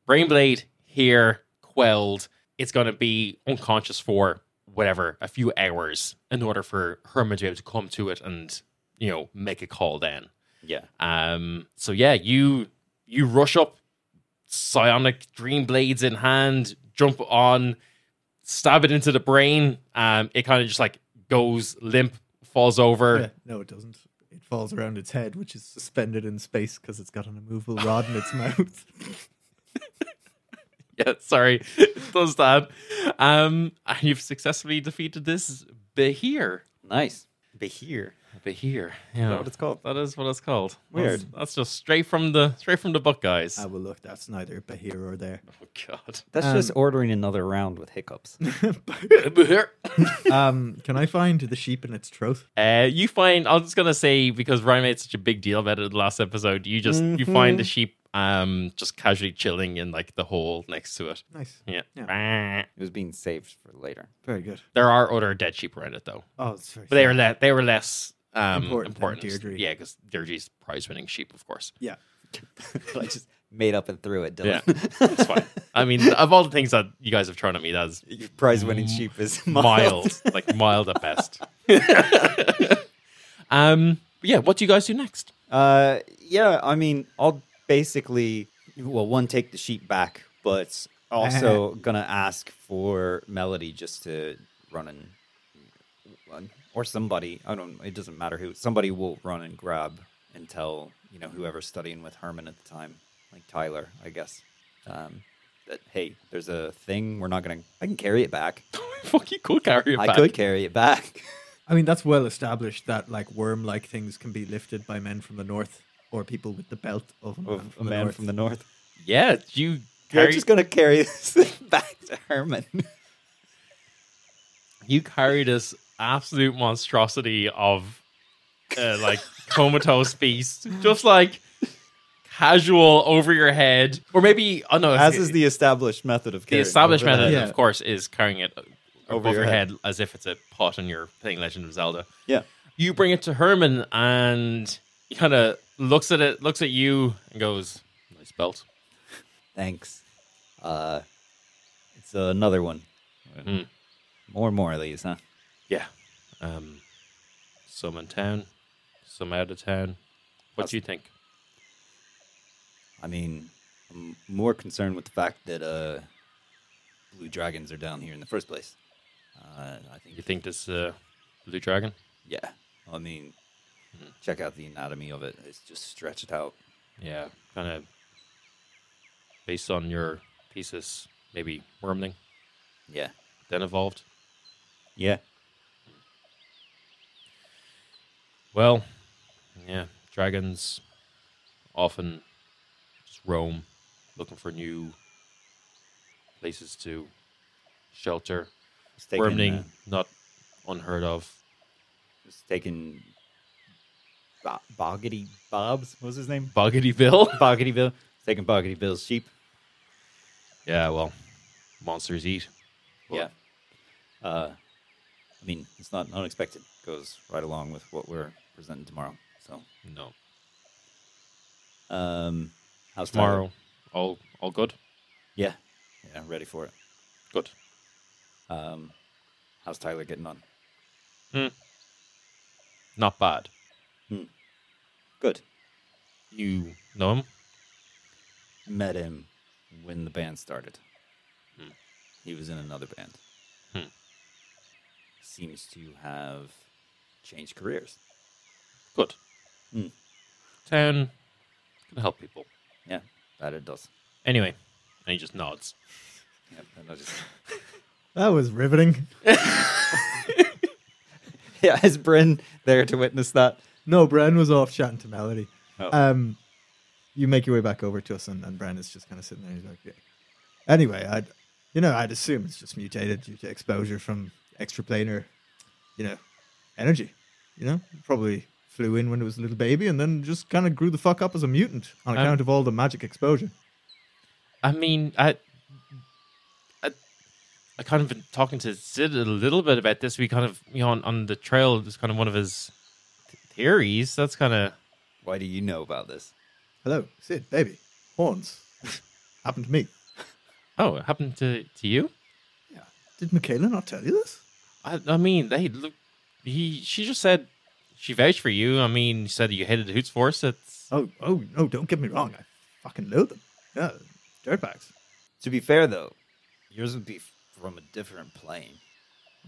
Brainblade here, quelled. It's going to be unconscious for whatever, a few hours in order for Herman to be able to come to it and, make a call then.
Yeah.
So yeah, you rush up, psionic dream blades in hand, jump on, stab it into the brain. It kind of just like goes limp, falls over.
Yeah, no, it doesn't. It falls around its head, which is suspended in space because it's got an immovable rod in its mouth.
Yeah, sorry, it does that. And you've successfully defeated this Behir.
Nice. Behir.
Behir.
Is that what it's called?
That is what it's called.
Weird.
That's just straight from the book, guys.
Well, look, that's neither here or there.
Oh God.
That's just ordering another round with hiccups.
Behir.
Can I find the sheep in its throat?
You find. I'm just gonna say because Ryan made such a big deal about it in the last episode. You find the sheep just casually chilling in like the hole next to it.
Nice.
Yeah.
It was being saved for later.
Very good.
There are other dead sheep around it though,
Oh, it's very
but they were less
Important
important.
than Deirdre.
Yeah, because Deirdre's prize-winning sheep, of course.
Yeah.
I just made up and threw it, Dylan.
Yeah, it's fine. I mean, of all the things that you guys have thrown at me, that's
Your prize-winning sheep is
mild, like mild at best. Yeah, what do you guys do next?
Yeah, I mean, I'll basically, one, take the sheep back, but also gonna ask for Melody just to run and, or somebody, it doesn't matter who, somebody will run and grab and tell, whoever's studying with Herman at the time, like Tyler, I guess, that, hey, there's a thing, I can carry it back.
Fuck, you could carry it back.
I could carry it back.
I mean, that's well established that like worm-like things can be lifted by men from the north or people with the belt of
A man from the north.
Yeah,
You're just going to carry this thing back to Herman.
You carry this absolute monstrosity of like comatose beast, just like casual over your head, or maybe
As is the established method of carrying.
The established
over
method,
the head.
of course, is carrying it
Over
above
your
your
head.
head as if it's a pot and you're playing Legend of Zelda.
Yeah.
You bring it to Herman, and he kind of looks at you, and goes, "Nice belt."
Thanks. It's another one. More and more of these, huh?
Yeah. Some in town, some out of town. What do you think?
I mean, I'm more concerned with the fact that blue dragons are down here in the first place. I think.
You think this blue dragon?
Yeah. I mean, check out the anatomy of it. It's just stretched out.
Yeah, kind of based on your thesis, maybe wormling,
Yeah.
then evolved.
Yeah.
Well, yeah, dragons often just roam, looking for new places to shelter.
It's taken,
Wormling, not unheard of.
it's taken Boggity Bob's. What was his name?
Boggity Bill?
Boggity Bill. It's taking Boggity Bill's sheep.
Yeah, well, monsters eat.
Yeah. I mean, it's not unexpected. Goes right along with what we're presenting tomorrow. So,
No.
how's
Tomorrow, all good?
Yeah. Yeah, I'm ready for it.
Good.
How's Tyler getting on?
Not bad.
Good.
You know him?
Met him when the band started. He was in another band. Seems to have changed careers.
Good. Town can help people.
Yeah, that it does.
Anyway, and he just nods.
Yeah, and I just...
That was riveting.
Yeah, is Bren there to witness that?
No, Bren was off chatting to Melody.
Oh.
You make your way back over to us, and Bren is just kind of sitting there. He's like, yeah. Anyway, I'd assume it's just mutated due to exposure from extraplanar, energy. Probably flew in when it was a little baby and then just kind of grew the fuck up as a mutant on account of all the magic exposure.
I mean, I kind of been talking to Sid a little bit about this. We kind of, on the trail, it's kind of one of his theories. That's kind of...
Why do you know about this?
Hello, Sid, baby, horns. Happened to me.
Oh, it happened to you?
Yeah. Did Michaela not tell you this?
I mean, she just said she vouched for you. I mean, she said you hated the Hoots Force. It's...
Oh, no, don't get me wrong. I fucking loathe them. Yeah, dirtbags.
To be fair, though, yours would be from a different plane.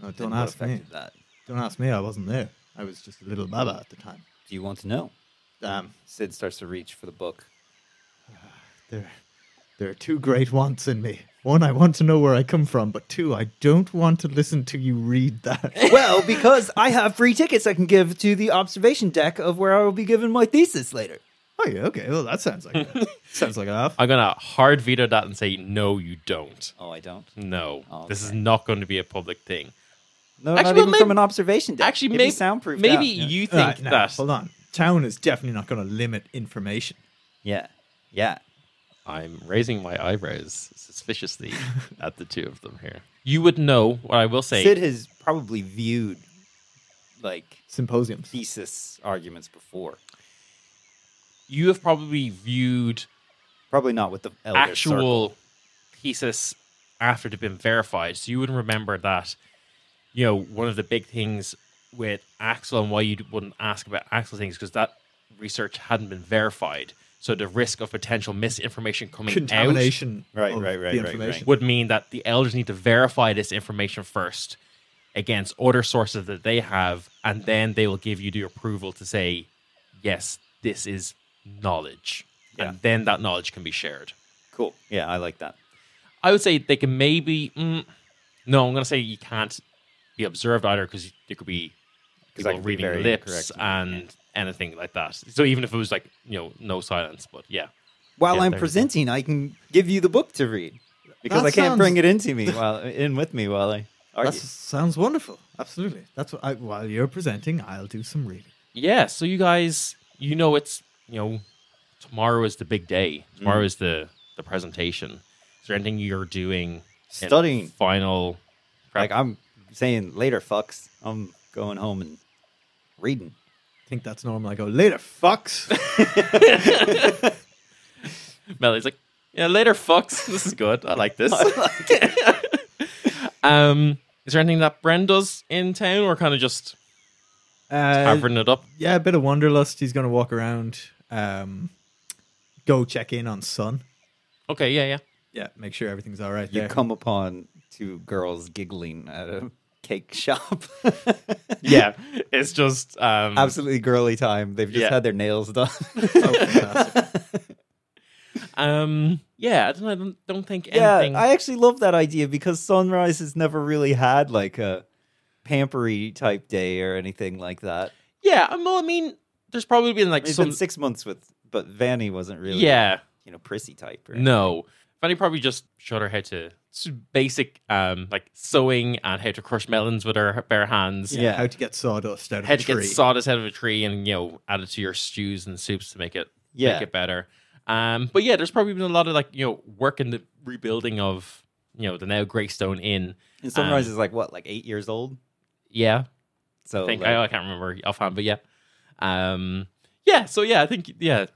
Oh, don't ask me.
That.
Don't ask me. I wasn't there. I was just a little baba at the time.
Do you want to know? Sid starts to reach for the book.
There are two great wants in me. One, I want to know where I come from, but two, I don't want to listen to you read that.
Well, because I have free tickets I can give to the observation deck of where I will be giving my thesis later.
Oh, yeah, okay. Well, that sounds like sounds like enough.
I'm going to hard veto that and say, no, you don't.
Oh, I don't?
No.
Oh, okay.
This is not going to be a public thing.
No, actually, not even from an observation deck.
Actually,
maybe soundproof.
Maybe you think
no,
that...
Hold on. Town is definitely not going to limit information.
Yeah.
I'm raising my eyebrows suspiciously at the two of them here. You would know what I will say.
Sid has probably viewed,
symposiums,
thesis arguments before.
You have probably viewed...
Probably not with the Elder
actual
Circle.
thesis after they've been verified. So you wouldn't remember that, one of the big things with Axel and why you wouldn't ask about Axel things because that research hadn't been verified. So the risk of potential misinformation coming
contamination
out
right,
information
would mean that the elders need to verify this information first against other sources that they have, and then they will give you the approval to say, yes, this is knowledge.
Yeah.
And then that knowledge can be shared.
Cool. Yeah, I like that.
I would say they can maybe... no, I'm going to say you can't be observed either because there could be people reading lips and anything like that. So even if it was no silence, but yeah.
While I'm presenting, I can give you the book to read because I can't bring it into me with me while I argue.
That sounds wonderful. Absolutely. That's what while you're presenting, I'll do some reading.
Yeah. So you guys, it's tomorrow is the big day. Tomorrow is the presentation. Is there anything you're doing?
Studying.
Final.
Prep? I'm saying later, fucks. I'm going home and reading.
I think that's normal. I go, later, fucks.
Melly's like, yeah, later, fucks. This is good. I like this. Is there anything that Bren does in town or kind of just taverning it up?
Yeah, a bit of wanderlust. He's going to walk around, go check in on Sun.
Okay, yeah.
Yeah, make sure everything's all right
You
there.
come upon two girls giggling at a cake shop.
Yeah, it's just
absolutely girly time. They've just had their nails done.
Oh, fantastic.
Yeah, I don't think anything.
Yeah, I actually love that idea because Sunrise has never really had a pampery type day or anything like that.
Yeah, I mean, there's probably been
It's been 6 months but Vanny wasn't really prissy type.
No, Vanny probably just showed her how to basic sewing and how to crush melons with her bare hands.
Yeah, how to get sawdust out of a tree.
How to get sawdust out of a tree and add it to your stews and soups to make it better. But yeah, there's probably been a lot of work in the rebuilding of the now Greystone Inn.
And Sunrise is 8 years old?
Yeah.
So
I can't remember offhand, but yeah. So yeah, I think your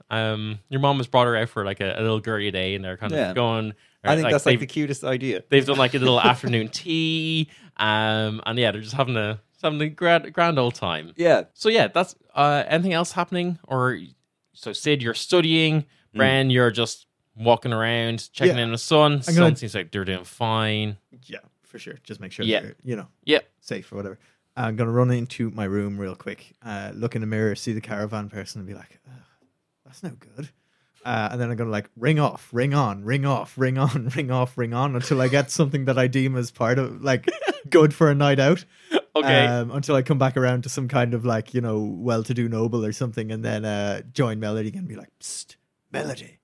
mom has brought her out for a little girly day, and they're kind of going.
I think that's the cutest idea.
They've done a little afternoon tea, and yeah, they're just having a grand old time.
Yeah.
So yeah, that's anything else happening? Or so Sid, you're studying. Bren, you're just walking around, checking in with Sun. Sun seems like they're doing fine.
Yeah, for sure. Just make sure they're safe or whatever. I'm going to run into my room real quick, look in the mirror, see the caravan person and be like, that's no good. And then I'm going to ring off, ring on, ring off, ring on, ring off, ring on until I get something that I deem as part of good for a night out.
Okay.
Until I come back around to some kind of well-to-do noble or something and then join Melody again and be like, psst, Melody,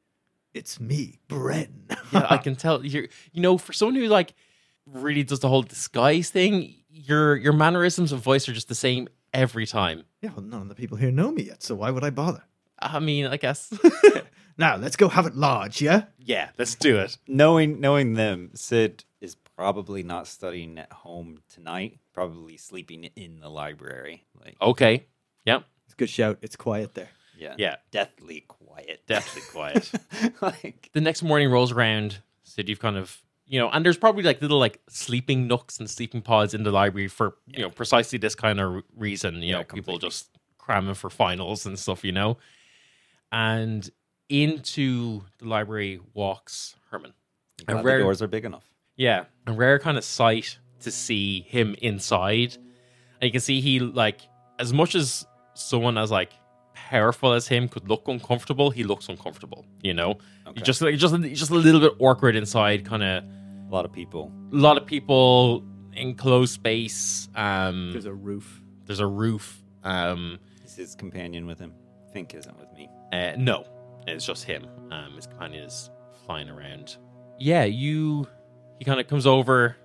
it's me, Bren.
Yeah, I can tell. For someone who like really does the whole disguise thing, your mannerisms and voice are just the same every time.
Yeah, well, none of the people here know me yet, so why would I bother?
I mean, I guess.
Now, let's go have it large, yeah?
Yeah, let's do it.
Knowing them, Sid is probably not studying at home tonight, probably sleeping in the library.
Okay. Yep.
It's a good shout. It's quiet there.
Yeah.
Deathly quiet.
Deathly quiet. The next morning rolls around, Sid, you've kind of, and there's probably like little like sleeping nooks and sleeping pods in the library for, precisely this kind of reason. People just cramming for finals and stuff, And into the library walks Herman.
The doors are big enough.
Yeah. A rare kind of sight to see him inside. And you can see he, like, as much as someone as, like, powerful as him could look uncomfortable, he looks uncomfortable, Okay. Just a little bit awkward inside, kind of.
A lot of people.
Enclosed space.
There's a roof.
Is his companion with him? Fink isn't with me.
No, it's just him. His companion is flying around. Yeah, he kind of comes over,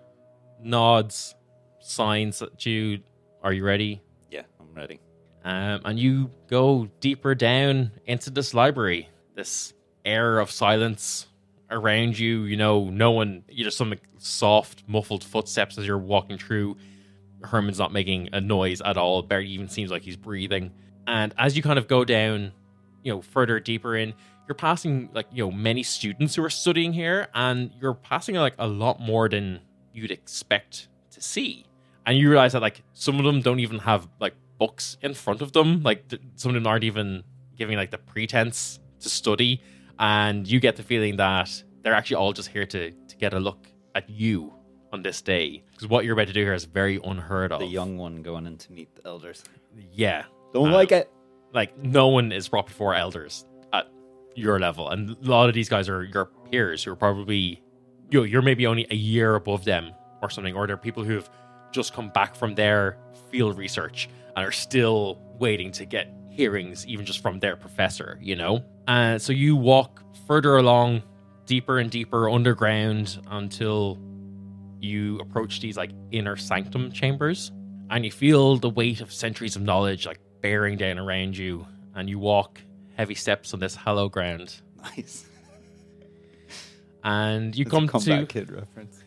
nods, signs at you. Are you ready?
Yeah, I'm ready.
And you go deeper down into this library. This air of silence around you. No one. Just some soft, muffled footsteps as you're walking through. Herman's not making a noise at all. Barely even seems like he's breathing. And as you kind of go down, further deeper in, you're passing like, many students who are studying here, and you're passing like a lot more than you'd expect to see. And you realize that like some of them don't even have like books in front of them. Like some of them aren't even giving like the pretense to study. And you get the feeling that they're actually all just here to get a look at you on this day. Because what you're about to do here is very unheard of.
The young one going in to meet the elders.
Yeah.
Don't like it.
Like, no one is brought before elders at your level. And a lot of these guys are your peers who are probably, you're maybe only a year above them or something. Or they're people who have just come back from their field research and are still waiting to get hearings, even just from their professor, And so you walk further along, deeper and deeper underground until you approach these like inner sanctum chambers. And you feel the weight of centuries of knowledge like bearing down around you, and you walk heavy steps on this hallowed ground.
Nice.
And you
it's
come
a Comeback Kid reference.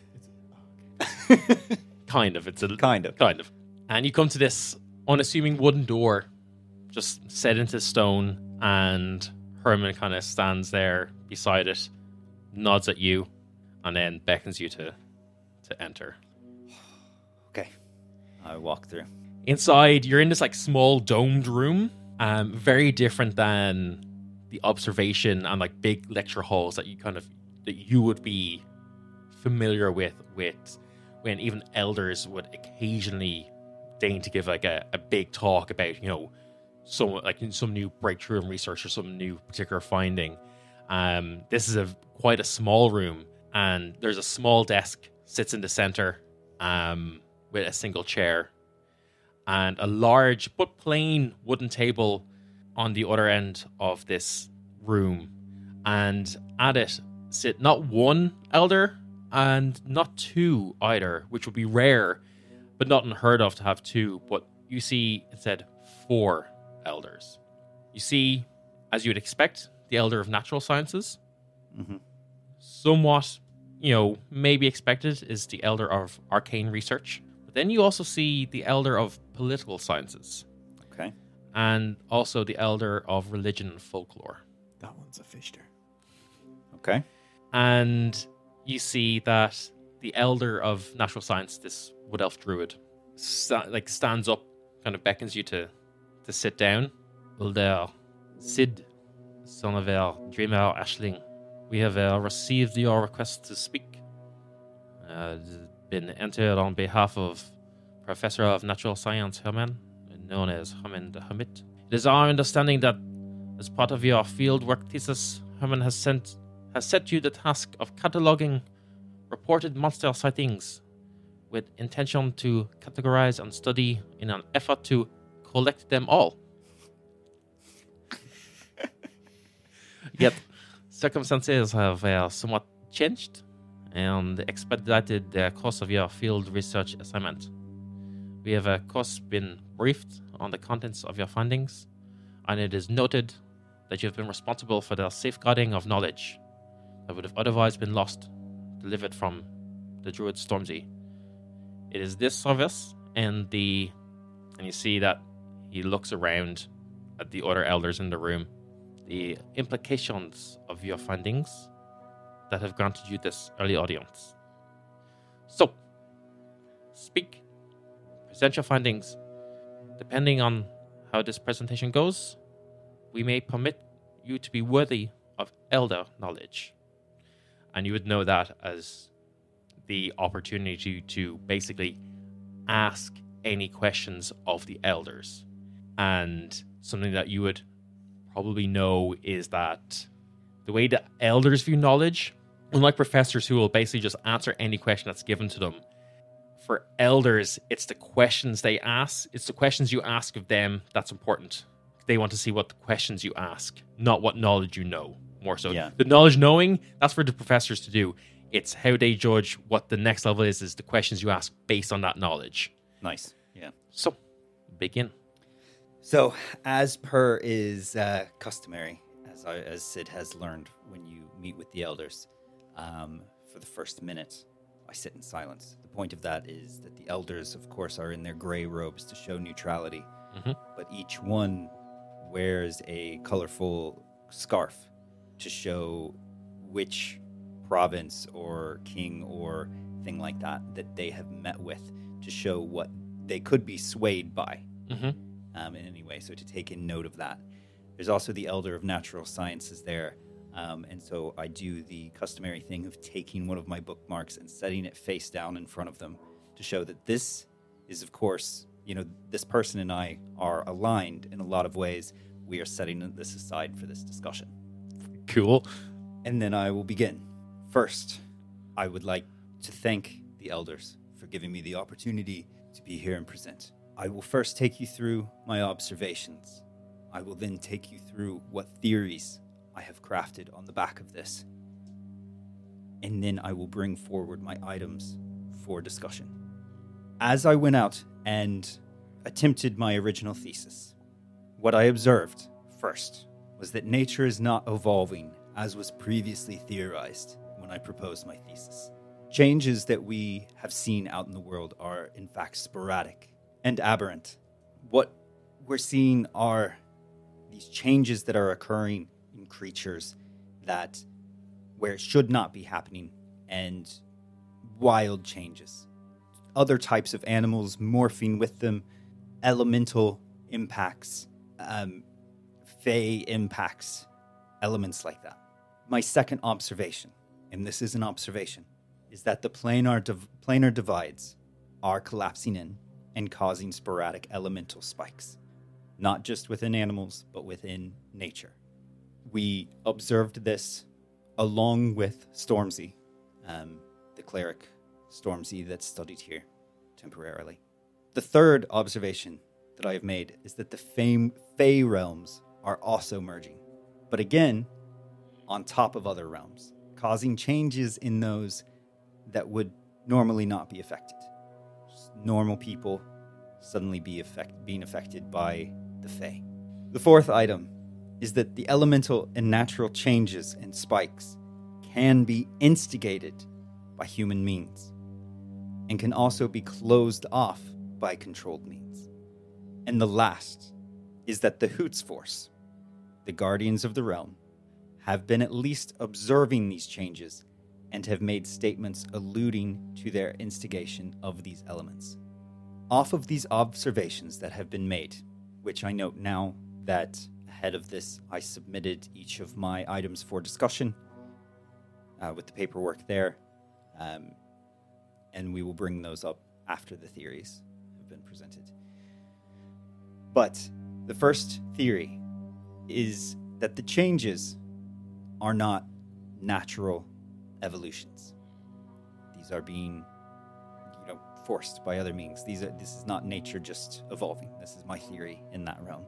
Kind of. It's a
kind of.
And you come to this unassuming wooden door, just set into stone, and Herman kind of stands there beside it, nods at you, and then beckons you to enter.
Okay. I walk through.
Inside, you're in this like small domed room, very different than the observation and like big lecture halls that you would be familiar with when even elders would occasionally deign to give like a big talk about some new breakthrough in research or some new particular finding. This is quite a small room, and there's a small desk sits in the center with a single chair, and a large but plain wooden table on the other end of this room. And at it sit not one elder and not two either, which would be rare, but not unheard of to have two. But you see instead 4 elders. You see, as you would expect, the elder of natural sciences.
Mm-hmm.
Somewhat, maybe expected is the elder of arcane research. But then you also see the elder of political sciences.
Okay.
And also the elder of religion and folklore.
That one's a Fichter.
Okay.
And you see that the elder of natural science, this wood elf druid, stands up, kind of beckons you to sit down. Elder Sid, son of our dreamer Ashling, we have received your request to speak. Been entered on behalf of Professor of Natural Science Herman, known as Herman the Hermit. It is our understanding that as part of your fieldwork thesis, Herman has set you the task of cataloging reported monster sightings with intention to categorize and study in an effort to collect them all. Yet, circumstances have somewhat changed and expedited the course of your field research assignment. We have, of course, been briefed on the contents of your findings, and it is noted that you have been responsible for the safeguarding of knowledge that would have otherwise been lost, delivered from the druid Stormzy. It is this service and you see that he looks around at the other elders in the room, the implications of your findings that have granted you this early audience. So, speak, present your findings. Depending on how this presentation goes, we may permit you to be worthy of elder knowledge. And you would know that as the opportunity to basically ask any questions of the elders. And something that you would probably know is that the way the elders view knowledge, unlike professors who will basically just answer any question that's given to them, for elders, it's the questions they ask. It's the questions you ask of them that's important. They want to see what the questions you ask, not what knowledge you know, more so. Yeah. The knowledge knowing, that's for the professors to do. It's how they judge what the next level is the questions you ask based on that knowledge.
Nice. Yeah.
So, begin.
So, as per is customary, as Sid has learned when you meet with the elders, for the first minute, I sit in silence. The point of that is that the elders, of course, are in their gray robes to show neutrality, but each one wears a colorful scarf to show which province or king or thing like that they have met with, to show what they could be swayed by in any way. So to take in note of that. There's also the elder of natural sciences there. And so I do the customary thing of taking one of my bookmarks and setting it face down in front of them to show that this is, of course, this person and I are aligned in a lot of ways. We are setting this aside for this discussion.
Cool.
And then I will begin. First, I would like to thank the elders for giving me the opportunity to be here and present. I will first take you through my observations. I will then take you through what theories I have crafted on the back of this. And then I will bring forward my items for discussion. As I went out and attempted my original thesis, what I observed first was that nature is not evolving as was previously theorized when I proposed my thesis. Changes that we have seen out in the world are in fact sporadic and aberrant. What we're seeing are these changes that are occurring in creatures where it should not be happening, and wild changes. Other types of animals morphing with them, elemental impacts, fey impacts, elements like that. My second observation, and this is an observation, is that the planar divides are collapsing in and causing sporadic elemental spikes, not just within animals, but within nature. We observed this along with Stormzy, the cleric Stormzy that studied here temporarily. The third observation that I have made is that the Fey realms are also merging, but again, on top of other realms, causing changes in those that would normally not be affected. Just normal people suddenly being affected by the Fey. The fourth item is that the elemental and natural changes and spikes can be instigated by human means and can also be closed off by controlled means. And the last is that the Hoots Force, the guardians of the realm, have been at least observing these changes and have made statements alluding to their instigation of these elements. Off of these observations that have been made, which I note now that ahead of this I submitted each of my items for discussion with the paperwork there, and we will bring those up after the theories have been presented. But the first theory is that the changes are not natural evolutions. These are being, forced by other means. This is not nature just evolving. This is my theory in that realm.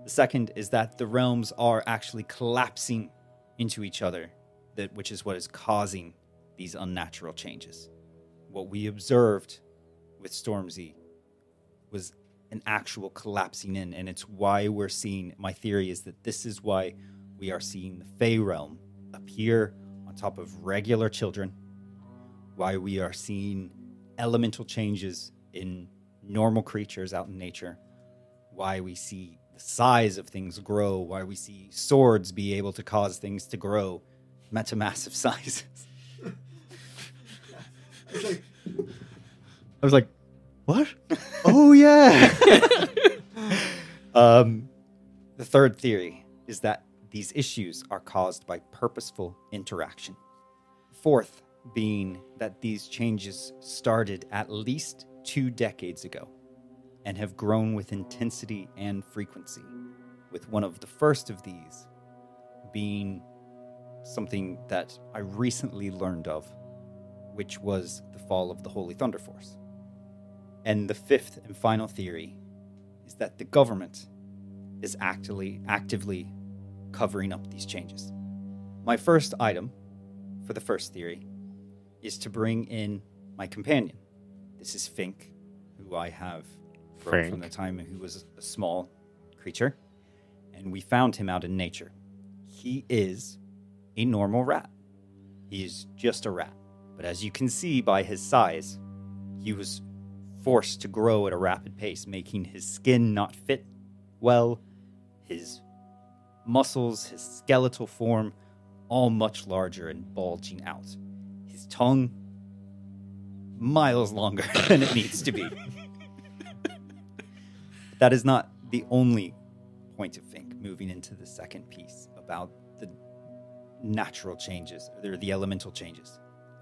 The second is that the realms are actually collapsing into each other, which is what is causing these unnatural changes. What we observed with Stormzy was an actual collapsing in, and it's why we're seeing, my theory is that this is why we are seeing the Fey realm appear on top of regular children, why we are seeing elemental changes in normal creatures out in nature, why we see the size of things grow, why we see swords be able to cause things to grow to massive sizes.
I was like, what? Oh, yeah.
The third theory is that these issues are caused by purposeful interaction. Fourth being that these changes started at least 2 decades ago and have grown with intensity and frequency, with one of the first of these being something that I recently learned of, which was the fall of the Holy Thunder Force. And the fifth and final theory is that the government is actively covering up these changes. My first item for the first theory is to bring in my companion. This is Fink, who I have from the time he was a small creature, and we found him out in nature. He is a normal rat. He is just a rat. But as you can see by his size, he was forced to grow at a rapid pace, making his skin not fit well, his muscles, his skeletal form, all much larger and bulging out. His tongue, miles longer than it needs to be. That is not the only point of Fink. Moving into the second piece about the natural changes, or the elemental changes.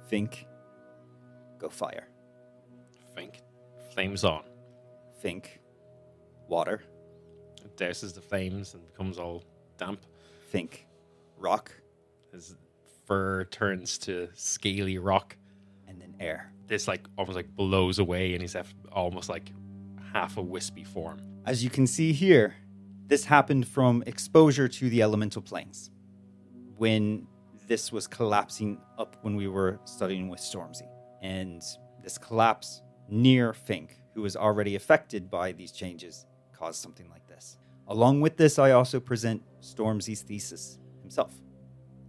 Fink, go fire.
Fink, flames on.
Fink, water.
It douses the flames and becomes all damp.
Fink, rock.
His fur turns to scaly rock.
And then air.
This almost blows away, and he's almost like half a wispy form.
As you can see here, this happened from exposure to the elemental planes. When this was collapsing up when we were studying with Stormzy. And this collapse near Fink, who was already affected by these changes, caused something like this. Along with this, I also present Stormzy's thesis himself.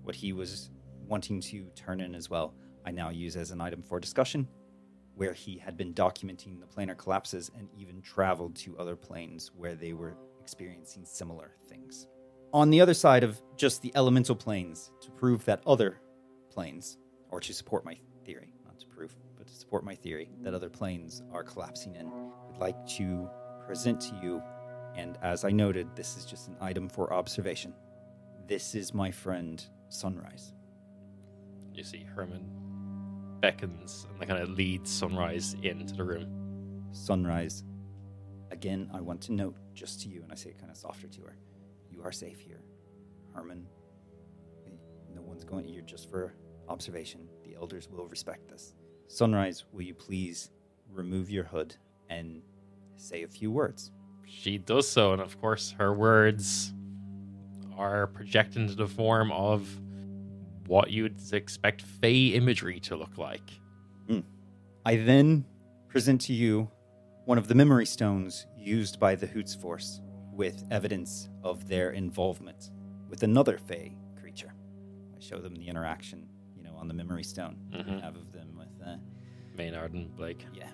What he was wanting to turn in as well, I now use as an item for discussion, where he had been documenting the planar collapses and even traveled to other planes where they were experiencing similar things. On the other side of just the elemental planes, to prove that other planes, or to support my theory, not to prove, but to support my theory that other planes are collapsing in, I'd like to present to you, and as I noted, this is just an item for observation. This is my friend Sunrise.
You see Herman beckons and kind of leads Sunrise into the room.
Sunrise, again, I want to note just to you, and I say it kind of softer to her, you are safe here. Herman, no one's going, you're just for observation. The elders will respect this. Sunrise, will you please remove your hood and say a few words?
She does so, and of course her words are projected into the form of what you'd expect Fey imagery to look like.
I then present to you one of the memory stones used by the Hoots Force with evidence of their involvement with another Fey creature. I show them the interaction, on the memory stone I have of them with
Maynard and Blake.
Yeah.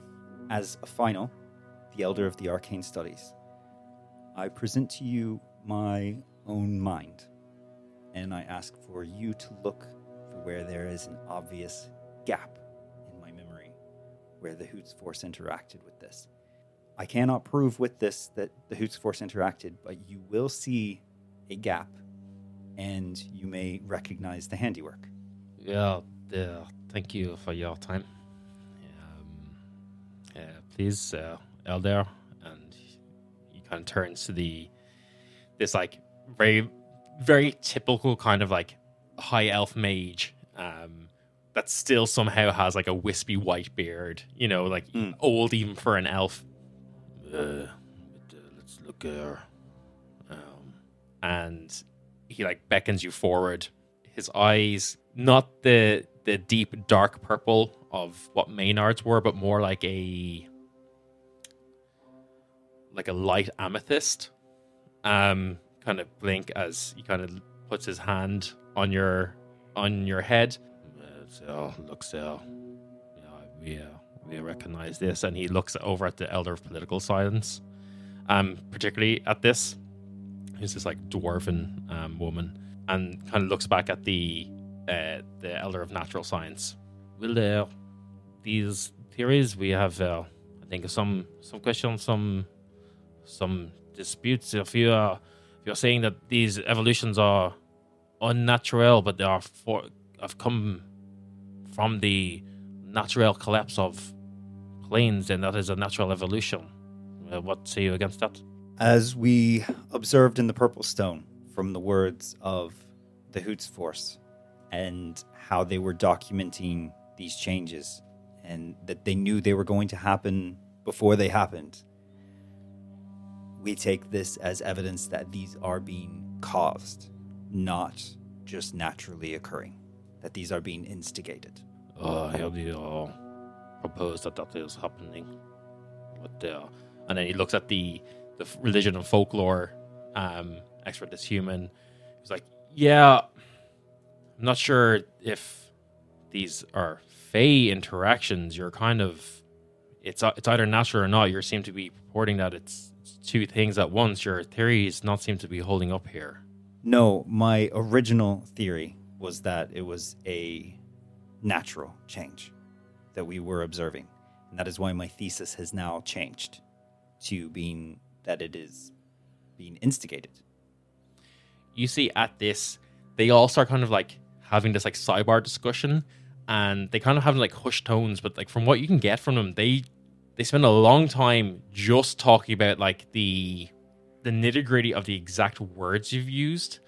As a final, the Elder of the Arcane Studies, I present to you my own mind, and I ask for you to look for where there is an obvious gap in my memory where the Hoots Force interacted with this. I cannot prove with this that the Hoots Force interacted, but you will see a gap, and you may recognize the handiwork.
Yeah, thank you for your time. Please, Elder, and he kind of turns to this very, very typical kind of high elf mage that still somehow has a wispy white beard, old even for an elf. Let's look here. And he beckons you forward. his eyes, not the deep dark purple of what Maynard's were, but more like a light amethyst. Kind of blink as he kind of puts his hand on your head. So looks we recognize this, and he looks over at the Elder of Political Science, particularly at this. Who's this like dwarven woman, and kind of looks back at the Elder of Natural Science. Well, these theories we have, I think some questions, some disputes. If you're saying that these evolutions are unnatural, but they have come from the natural collapse of planes, and that is a natural evolution. What say you against that?
As we observed in the Purple Stone from the words of the Hoots Force and how they were documenting these changes and that they knew they were going to happen before they happened, we take this as evidence that these are being caused, not just naturally occurring, that these are being instigated.
How do you propose that is happening? And then he looks at the religion and folklore expert, this human. He's like, yeah, I'm not sure if these are Fey interactions. You're kind of, it's either natural or not. You seem to be purporting that it's two things at once. Your theories not seem to be holding up here.
No, my original theory was that it was a natural change that we were observing. And that is why my thesis has now changed to being that it is being instigated.
You see at this, they all start kind of like having this like sidebar discussion, and they kind of have like hushed tones, but like from what you can get from them, they spend a long time just talking about like the nitty-gritty of the exact words you've used,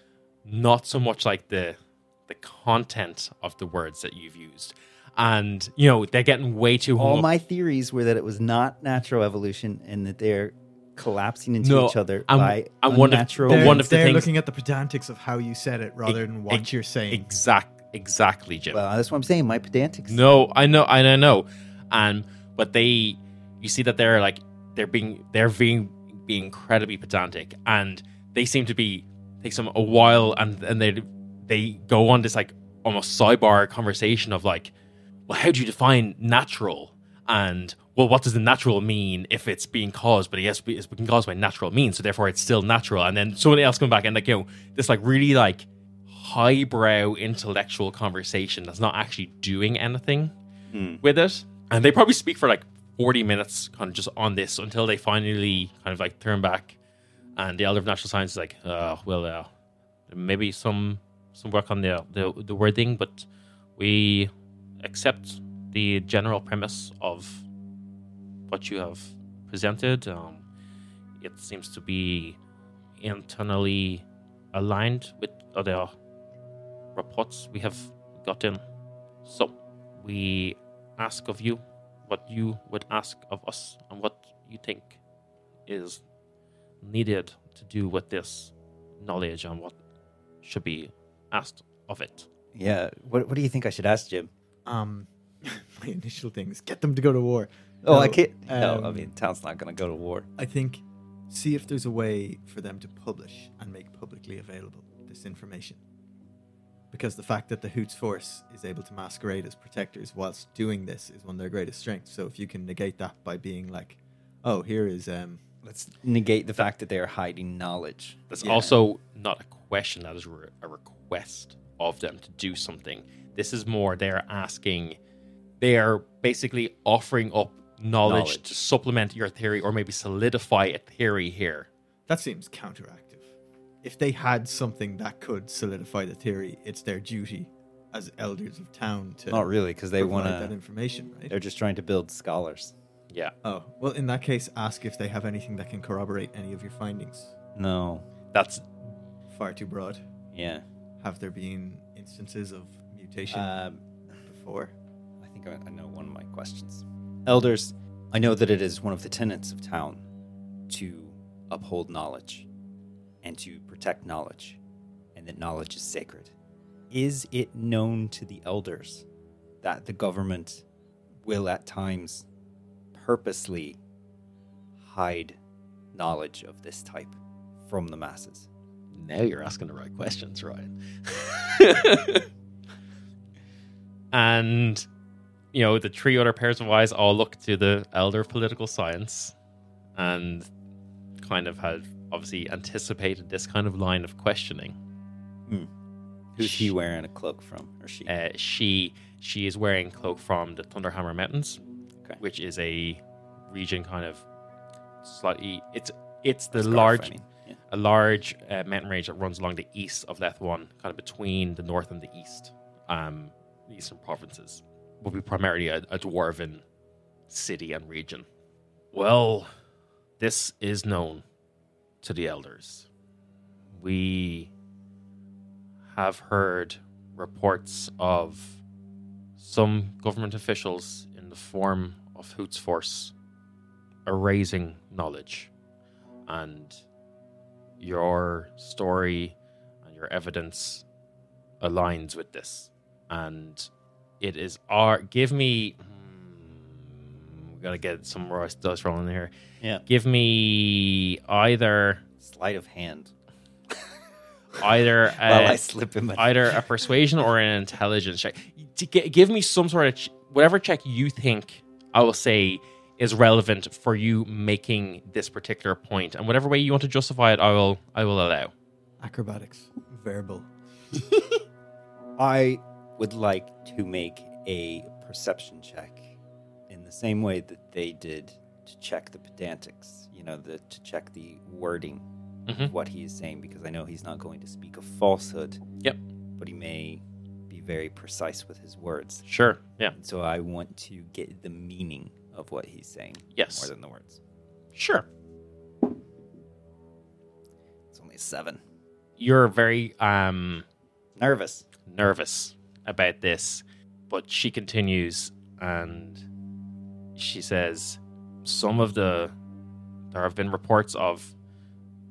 not so much like the content of the words that you've used. And, you know, they're getting way too...
All my theories were that it was not natural evolution and that they're collapsing into each other by unnatural...
They're looking at the pedantics of how you said it rather than what you're saying.
Exactly, Jim.
Well, that's what I'm saying, my pedantics.
No, I know. But you see that they're being incredibly pedantic, and they seem to be takes them a while, and they go on this like almost sidebar conversation of like, well, how do you define natural? And well, what does the natural mean if it's being caused? But yes, it's being caused by natural means, so therefore it's still natural. And then someone else come back and like, you know, this like really like highbrow intellectual conversation that's not actually doing anything with it. And they probably speak for like 40 minutes kind of just on this until they finally kind of like turn back, and the Elder of Natural Science is like, maybe some work on the wording, but we accept the general premise of what you have presented. It seems to be internally aligned with other reports we have gotten. So we ask of you what you would ask of us and what you think is needed to do with this knowledge and what should be asked of it.
Yeah. What do you think I should ask, Jim?
My initial thing is get them to go to war.
I can't. No, I mean, town's not going to go to war.
I think see if there's a way for them to publish and make publicly available this information. Because the fact that the Hoots Force is able to masquerade as protectors whilst doing this is one of their greatest strengths. So if you can negate that by being like, oh, here is...
Let's negate the fact that they are hiding knowledge.
That's also not a question. That is a request of them to do something. This is more they're asking... They are basically offering up knowledge to supplement your theory or maybe solidify a theory here.
That seems counteractive. If they had something that could solidify the theory, it's their duty as elders of town to
not really, because they want
that information, right?
They're just trying to build scholars.
Yeah.
Oh, well, in that case, ask if they have anything that can corroborate any of your findings.
No.
That's
far too broad.
Yeah.
Have there been instances of mutation before?
I think I know one of my questions. Elders, I know that it is one of the tenets of town to uphold knowledge and to protect knowledge, and that knowledge is sacred. is it known to the elders that the government will at times purposely hide knowledge of this type from the masses?
Now you're asking the right questions, Ryan. And, the three other pairs of eyes all look to the elder of political science and kind of have obviously anticipated this kind of line of questioning.
Who's he wearing a cloak from, or she?
She is wearing a cloak from the Thunderhammer Mountains, which is a region kind of slightly... It's the large... A large mountain range that runs along the east of Leth-1, kind of between the north and the east, the eastern provinces. Will be primarily a dwarven city and region. Well, this is known to the elders. We have heard reports of some government officials in the form of Hoots Force erasing knowledge, and your story and your evidence aligns with this. And it is give me... we gotta get some more dice rolling here.
Yeah.
Give me either...
Sleight of hand.
Either
I slip in
either a persuasion or an intelligence check. Give me some sort of... whatever check you think, I will say, is relevant for you making this particular point, and whatever way you want to justify it, I will allow.
Acrobatics, verbal.
I would like to make a perception check in the same way that they did to check the pedantics, to check the wording of what he is saying, because I know he's not going to speak a falsehood.
Yep.
But he may be very precise with his words.
Sure, yeah.
And so I want to get the meaning of what he's saying,
yes,
more than the words.
Sure.
It's only a 7.
You're very
nervous
about this, but she continues and she says, there have been reports of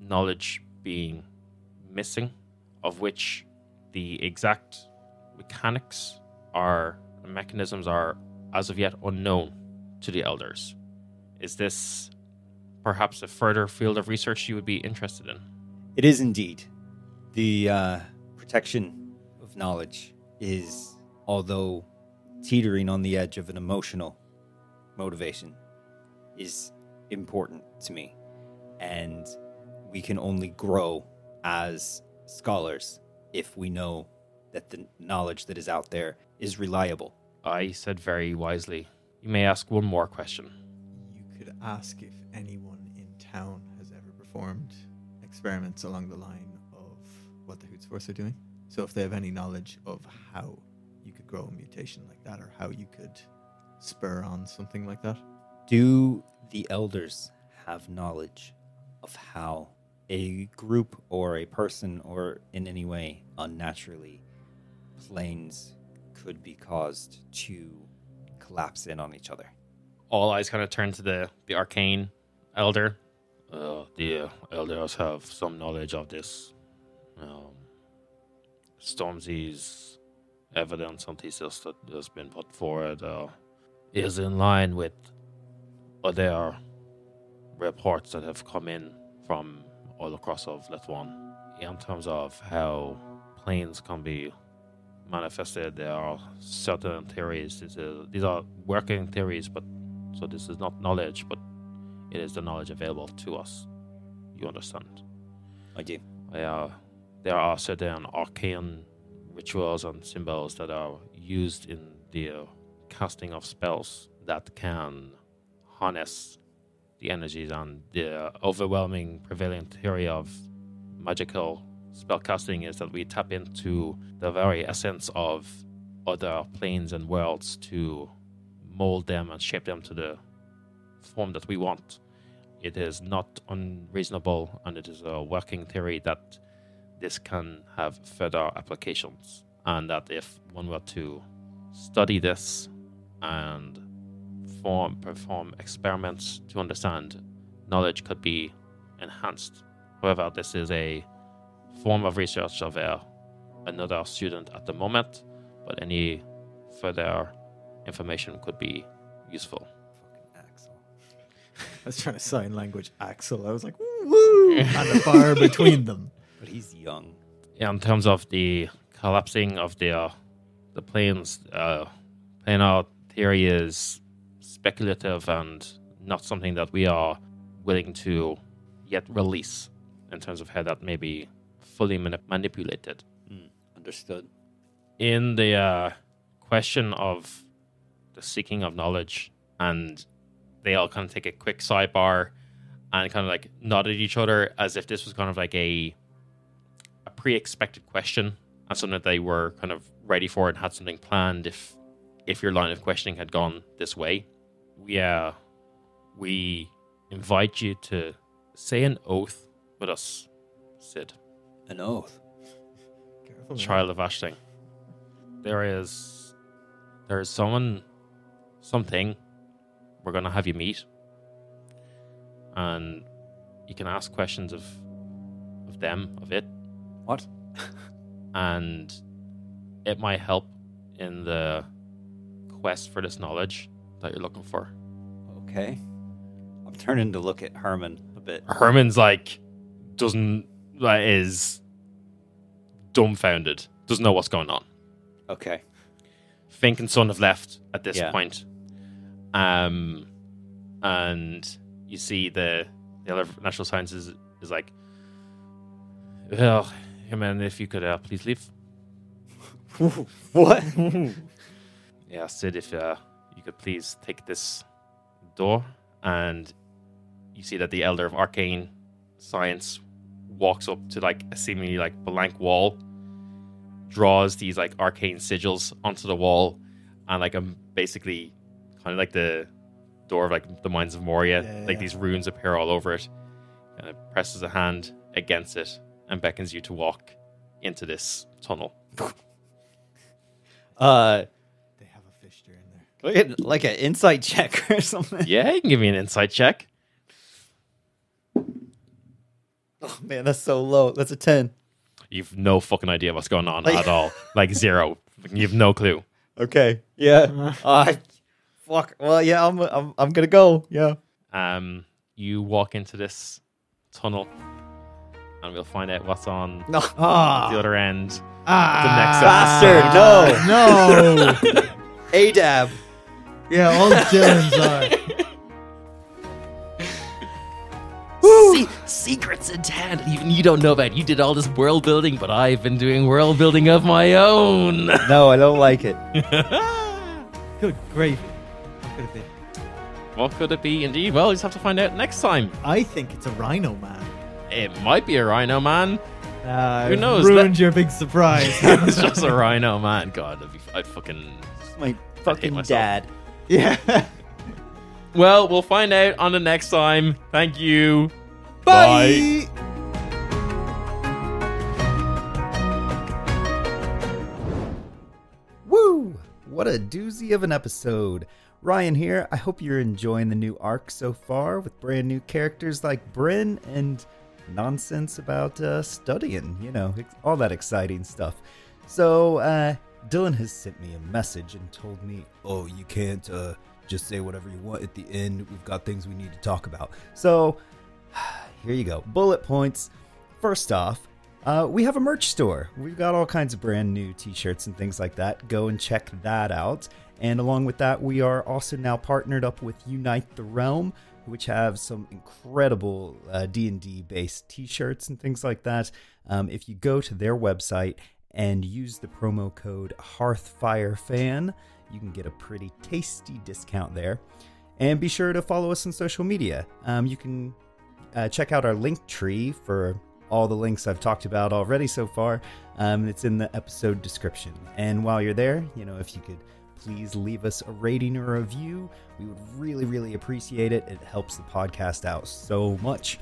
knowledge being missing, of which the exact mechanics or mechanisms are as of yet unknown to the elders. Is this perhaps a further field of research you would be interested in?
It is indeed. The protection of knowledge is, although teetering on the edge of an emotional motivation, is important to me. And we can only grow as scholars if we know that the knowledge that is out there is reliable.
I said very wisely. You may ask one more question.
You could ask if anyone in town has ever performed experiments along the line of what the Hoots Force are doing. So if they have any knowledge of how you could grow a mutation like that, or how you could spur on something like that.
Do the elders have knowledge of how a group or a person, or in any way unnaturally, planes could be caused to collapse in on each other?
All eyes kind of turn to the arcane elder. The elders have some knowledge of this. Stormzy's evidence and thesis that has been put forward is in line with other reports that have come in from all across of Leth-1 in terms of how planes can be manifested. There are certain theories. These are working theories, but so this is not knowledge, but it is the knowledge available to us. You understand?
I do.
There are certain arcane rituals and symbols that are used in the casting of spells that can harness the energies, and the overwhelming prevailing theory of magical spellcasting is that we tap into the very essence of other planes and worlds to mold them and shape them to the form that we want. It is not unreasonable, and it is a working theory that this can have further applications, and that if one were to study this and perform experiments to understand, knowledge could be enhanced. However, this is a form of research of a another student at the moment, but any further information could be useful.
Fucking Axel.
I was trying to sign language Axel. I was like, woo! And a bar between them.
But he's young.
Yeah, in terms of the collapsing of the planes, planar theory is speculative and not something that we are willing to yet release in terms of how that may be fully manipulated.
Understood.
In the question of the seeking of knowledge, and they all kind of take a quick sidebar and kind of like nod at each other as if this was kind of like a pre-expected question and something that they were kind of ready for and had something planned if your line of questioning had gone this way. We invite you to say an oath with us, Sid.
An oath?
Careful,
Child of Ashling. There is something we're going to have you meet, and you can ask questions of it.
What?
And it might help in the quest for this knowledge that you're looking for.
Okay. I'm turning to look at Herman a bit.
Herman's is dumbfounded. Doesn't know what's going on.
Okay.
Fink and Son have left at this
Yeah.
point. And you see the other natural sciences is like, well, man, if you could please leave.
What?
Yeah, Sid, if you could please take this door. And you see that the Elder of Arcane Science walks up to like a seemingly like blank wall, draws these like arcane sigils onto the wall, and like basically kind of like the door of like the Mines of Moria, these runes appear all over it. And it presses a hand against it and beckons you to walk into this tunnel.
They have a fixture in there.
Look at like an insight check or something.
Yeah, you can give me an insight check.
Oh man, that's so low. That's a 10.
You've no fucking idea what's going on at all. Like zero. You have no clue.
Okay. Yeah. Fuck. Well, yeah. I'm gonna go. Yeah.
You walk into this tunnel, and we'll find out what's on
No.
the other end.
The
next
bastard.
No.
ADAB.
Yeah, all Dylan's are.
Secrets in hand. Even you don't know about. You did all this world building, but I've been doing world building of my own.
No, I don't like it.
Good gravy. What could it be?
What could it be? Indeed. Well, you just have to find out next time.
I think it's a rhino man.
It might be a rhino man. Who knows?
Ruined your big surprise.
It's just a rhino man. God, I'd fucking...
My fucking
myself.
dad.
Yeah.
Well, we'll find out on the next time. Thank you.
Bye.
Woo! What a doozy of an episode. Ryan here. I hope you're enjoying the new arc so far with brand new characters like Bren and nonsense about studying, all that exciting stuff. So, Dylan has sent me a message and told me, oh, you can't just say whatever you want at the end. We've got things we need to talk about. So, here you go. Bullet points. First off, we have a merch store. We've got all kinds of brand new t-shirts and things like that. Go and check that out. And along with that, we are also now partnered up with Unite the Realm, which have some incredible D&D based t-shirts and things like that. If you go to their website and use the promo code HearthfireFan, you can get a pretty tasty discount there. And be sure to follow us on social media. You can check out our link tree for all the links I've talked about already so far. It's in the episode description. And while you're there, if you could please leave us a rating or a review, we would really, really appreciate it. It helps the podcast out so much.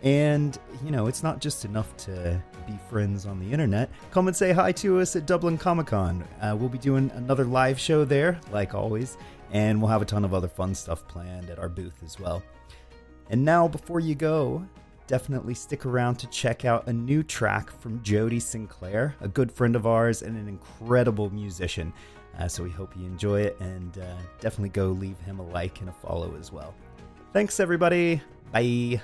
And, it's not just enough to be friends on the internet. Come and say hi to us at Dublin Comic-Con. We'll be doing another live show there, like always. And we'll have a ton of other fun stuff planned at our booth as well. And now, before you go, definitely stick around to check out a new track from Jody Sinclair, a good friend of ours and an incredible musician. So we hope you enjoy it, and definitely go leave him a like and a follow as well. Thanks, everybody. Bye.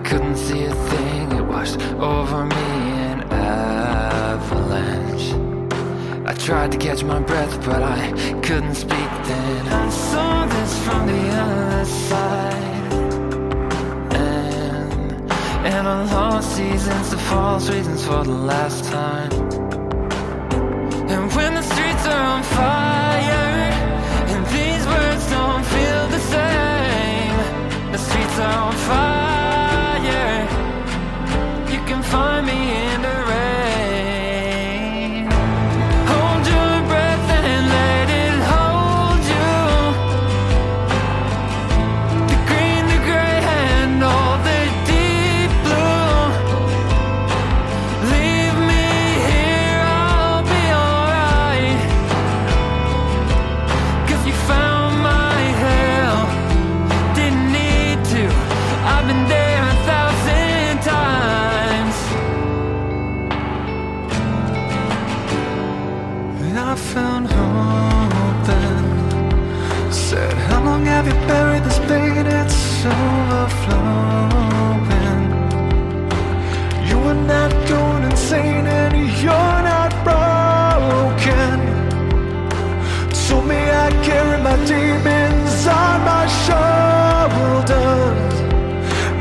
Couldn't see a thing, it washed over me in avalanche. I tried to catch my breath, but I couldn't speak then. I saw this from the other side, and I lost seasons to false reasons for the last time. And when the streets are on fire, and these words don't feel the same, the streets are on fire. You can find me in the rain. Hold your breath and let it hold you. The green, the gray, and all the deep blue. Leave me here, I'll be alright. 'Cause you found my hell. Didn't need to, I've been there 1,000 times. I found hope then. Said, how long have you buried this pain? It's overflowing. You are not going insane and you're not broken. Told me I carry my demons on my shoulders.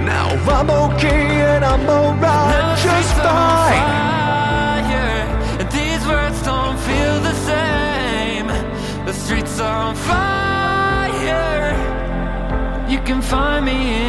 Now I'm okay and I'm alright, just fine. These words don't feel the same. The streets are on fire. You can find me